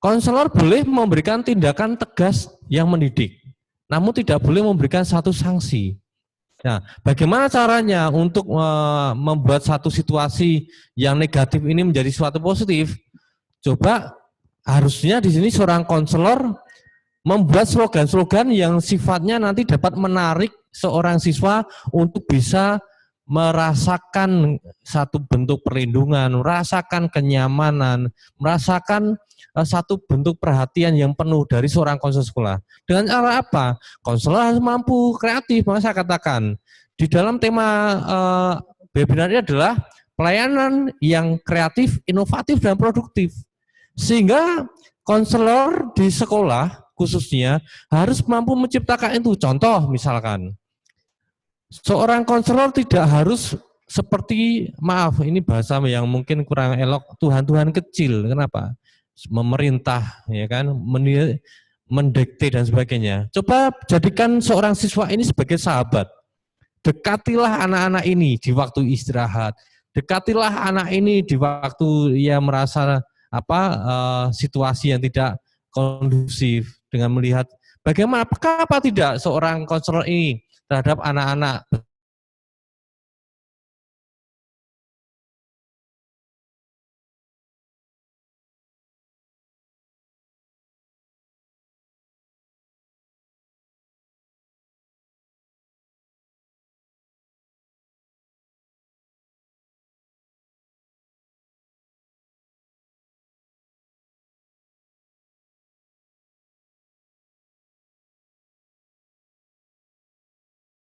konselor boleh memberikan tindakan tegas yang mendidik, namun tidak boleh memberikan satu sanksi. Nah, bagaimana caranya untuk membuat satu situasi yang negatif ini menjadi suatu positif? Coba harusnya di sini seorang konselor membuat slogan-slogan yang sifatnya nanti dapat menarik seorang siswa untuk bisa merasakan satu bentuk perlindungan, merasakan kenyamanan, merasakan satu bentuk perhatian yang penuh dari seorang konselor sekolah. Dengan cara apa? Konselor harus mampu kreatif. Maka saya katakan di dalam tema webinar ini adalah pelayanan yang kreatif, inovatif, dan produktif. Sehingga konselor di sekolah khususnya harus mampu menciptakan itu. Contoh misalkan, seorang konselor tidak harus seperti, maaf ini bahasa yang mungkin kurang elok, Tuhan-Tuhan kecil. Kenapa? Memerintah, ya kan, mendikte dan sebagainya. Coba jadikan seorang siswa ini sebagai sahabat. Dekatilah anak-anak ini di waktu istirahat. Dekatilah anak ini di waktu ia merasa situasi yang tidak kondusif, dengan melihat bagaimana, apakah tidak seorang konselor ini terhadap anak-anak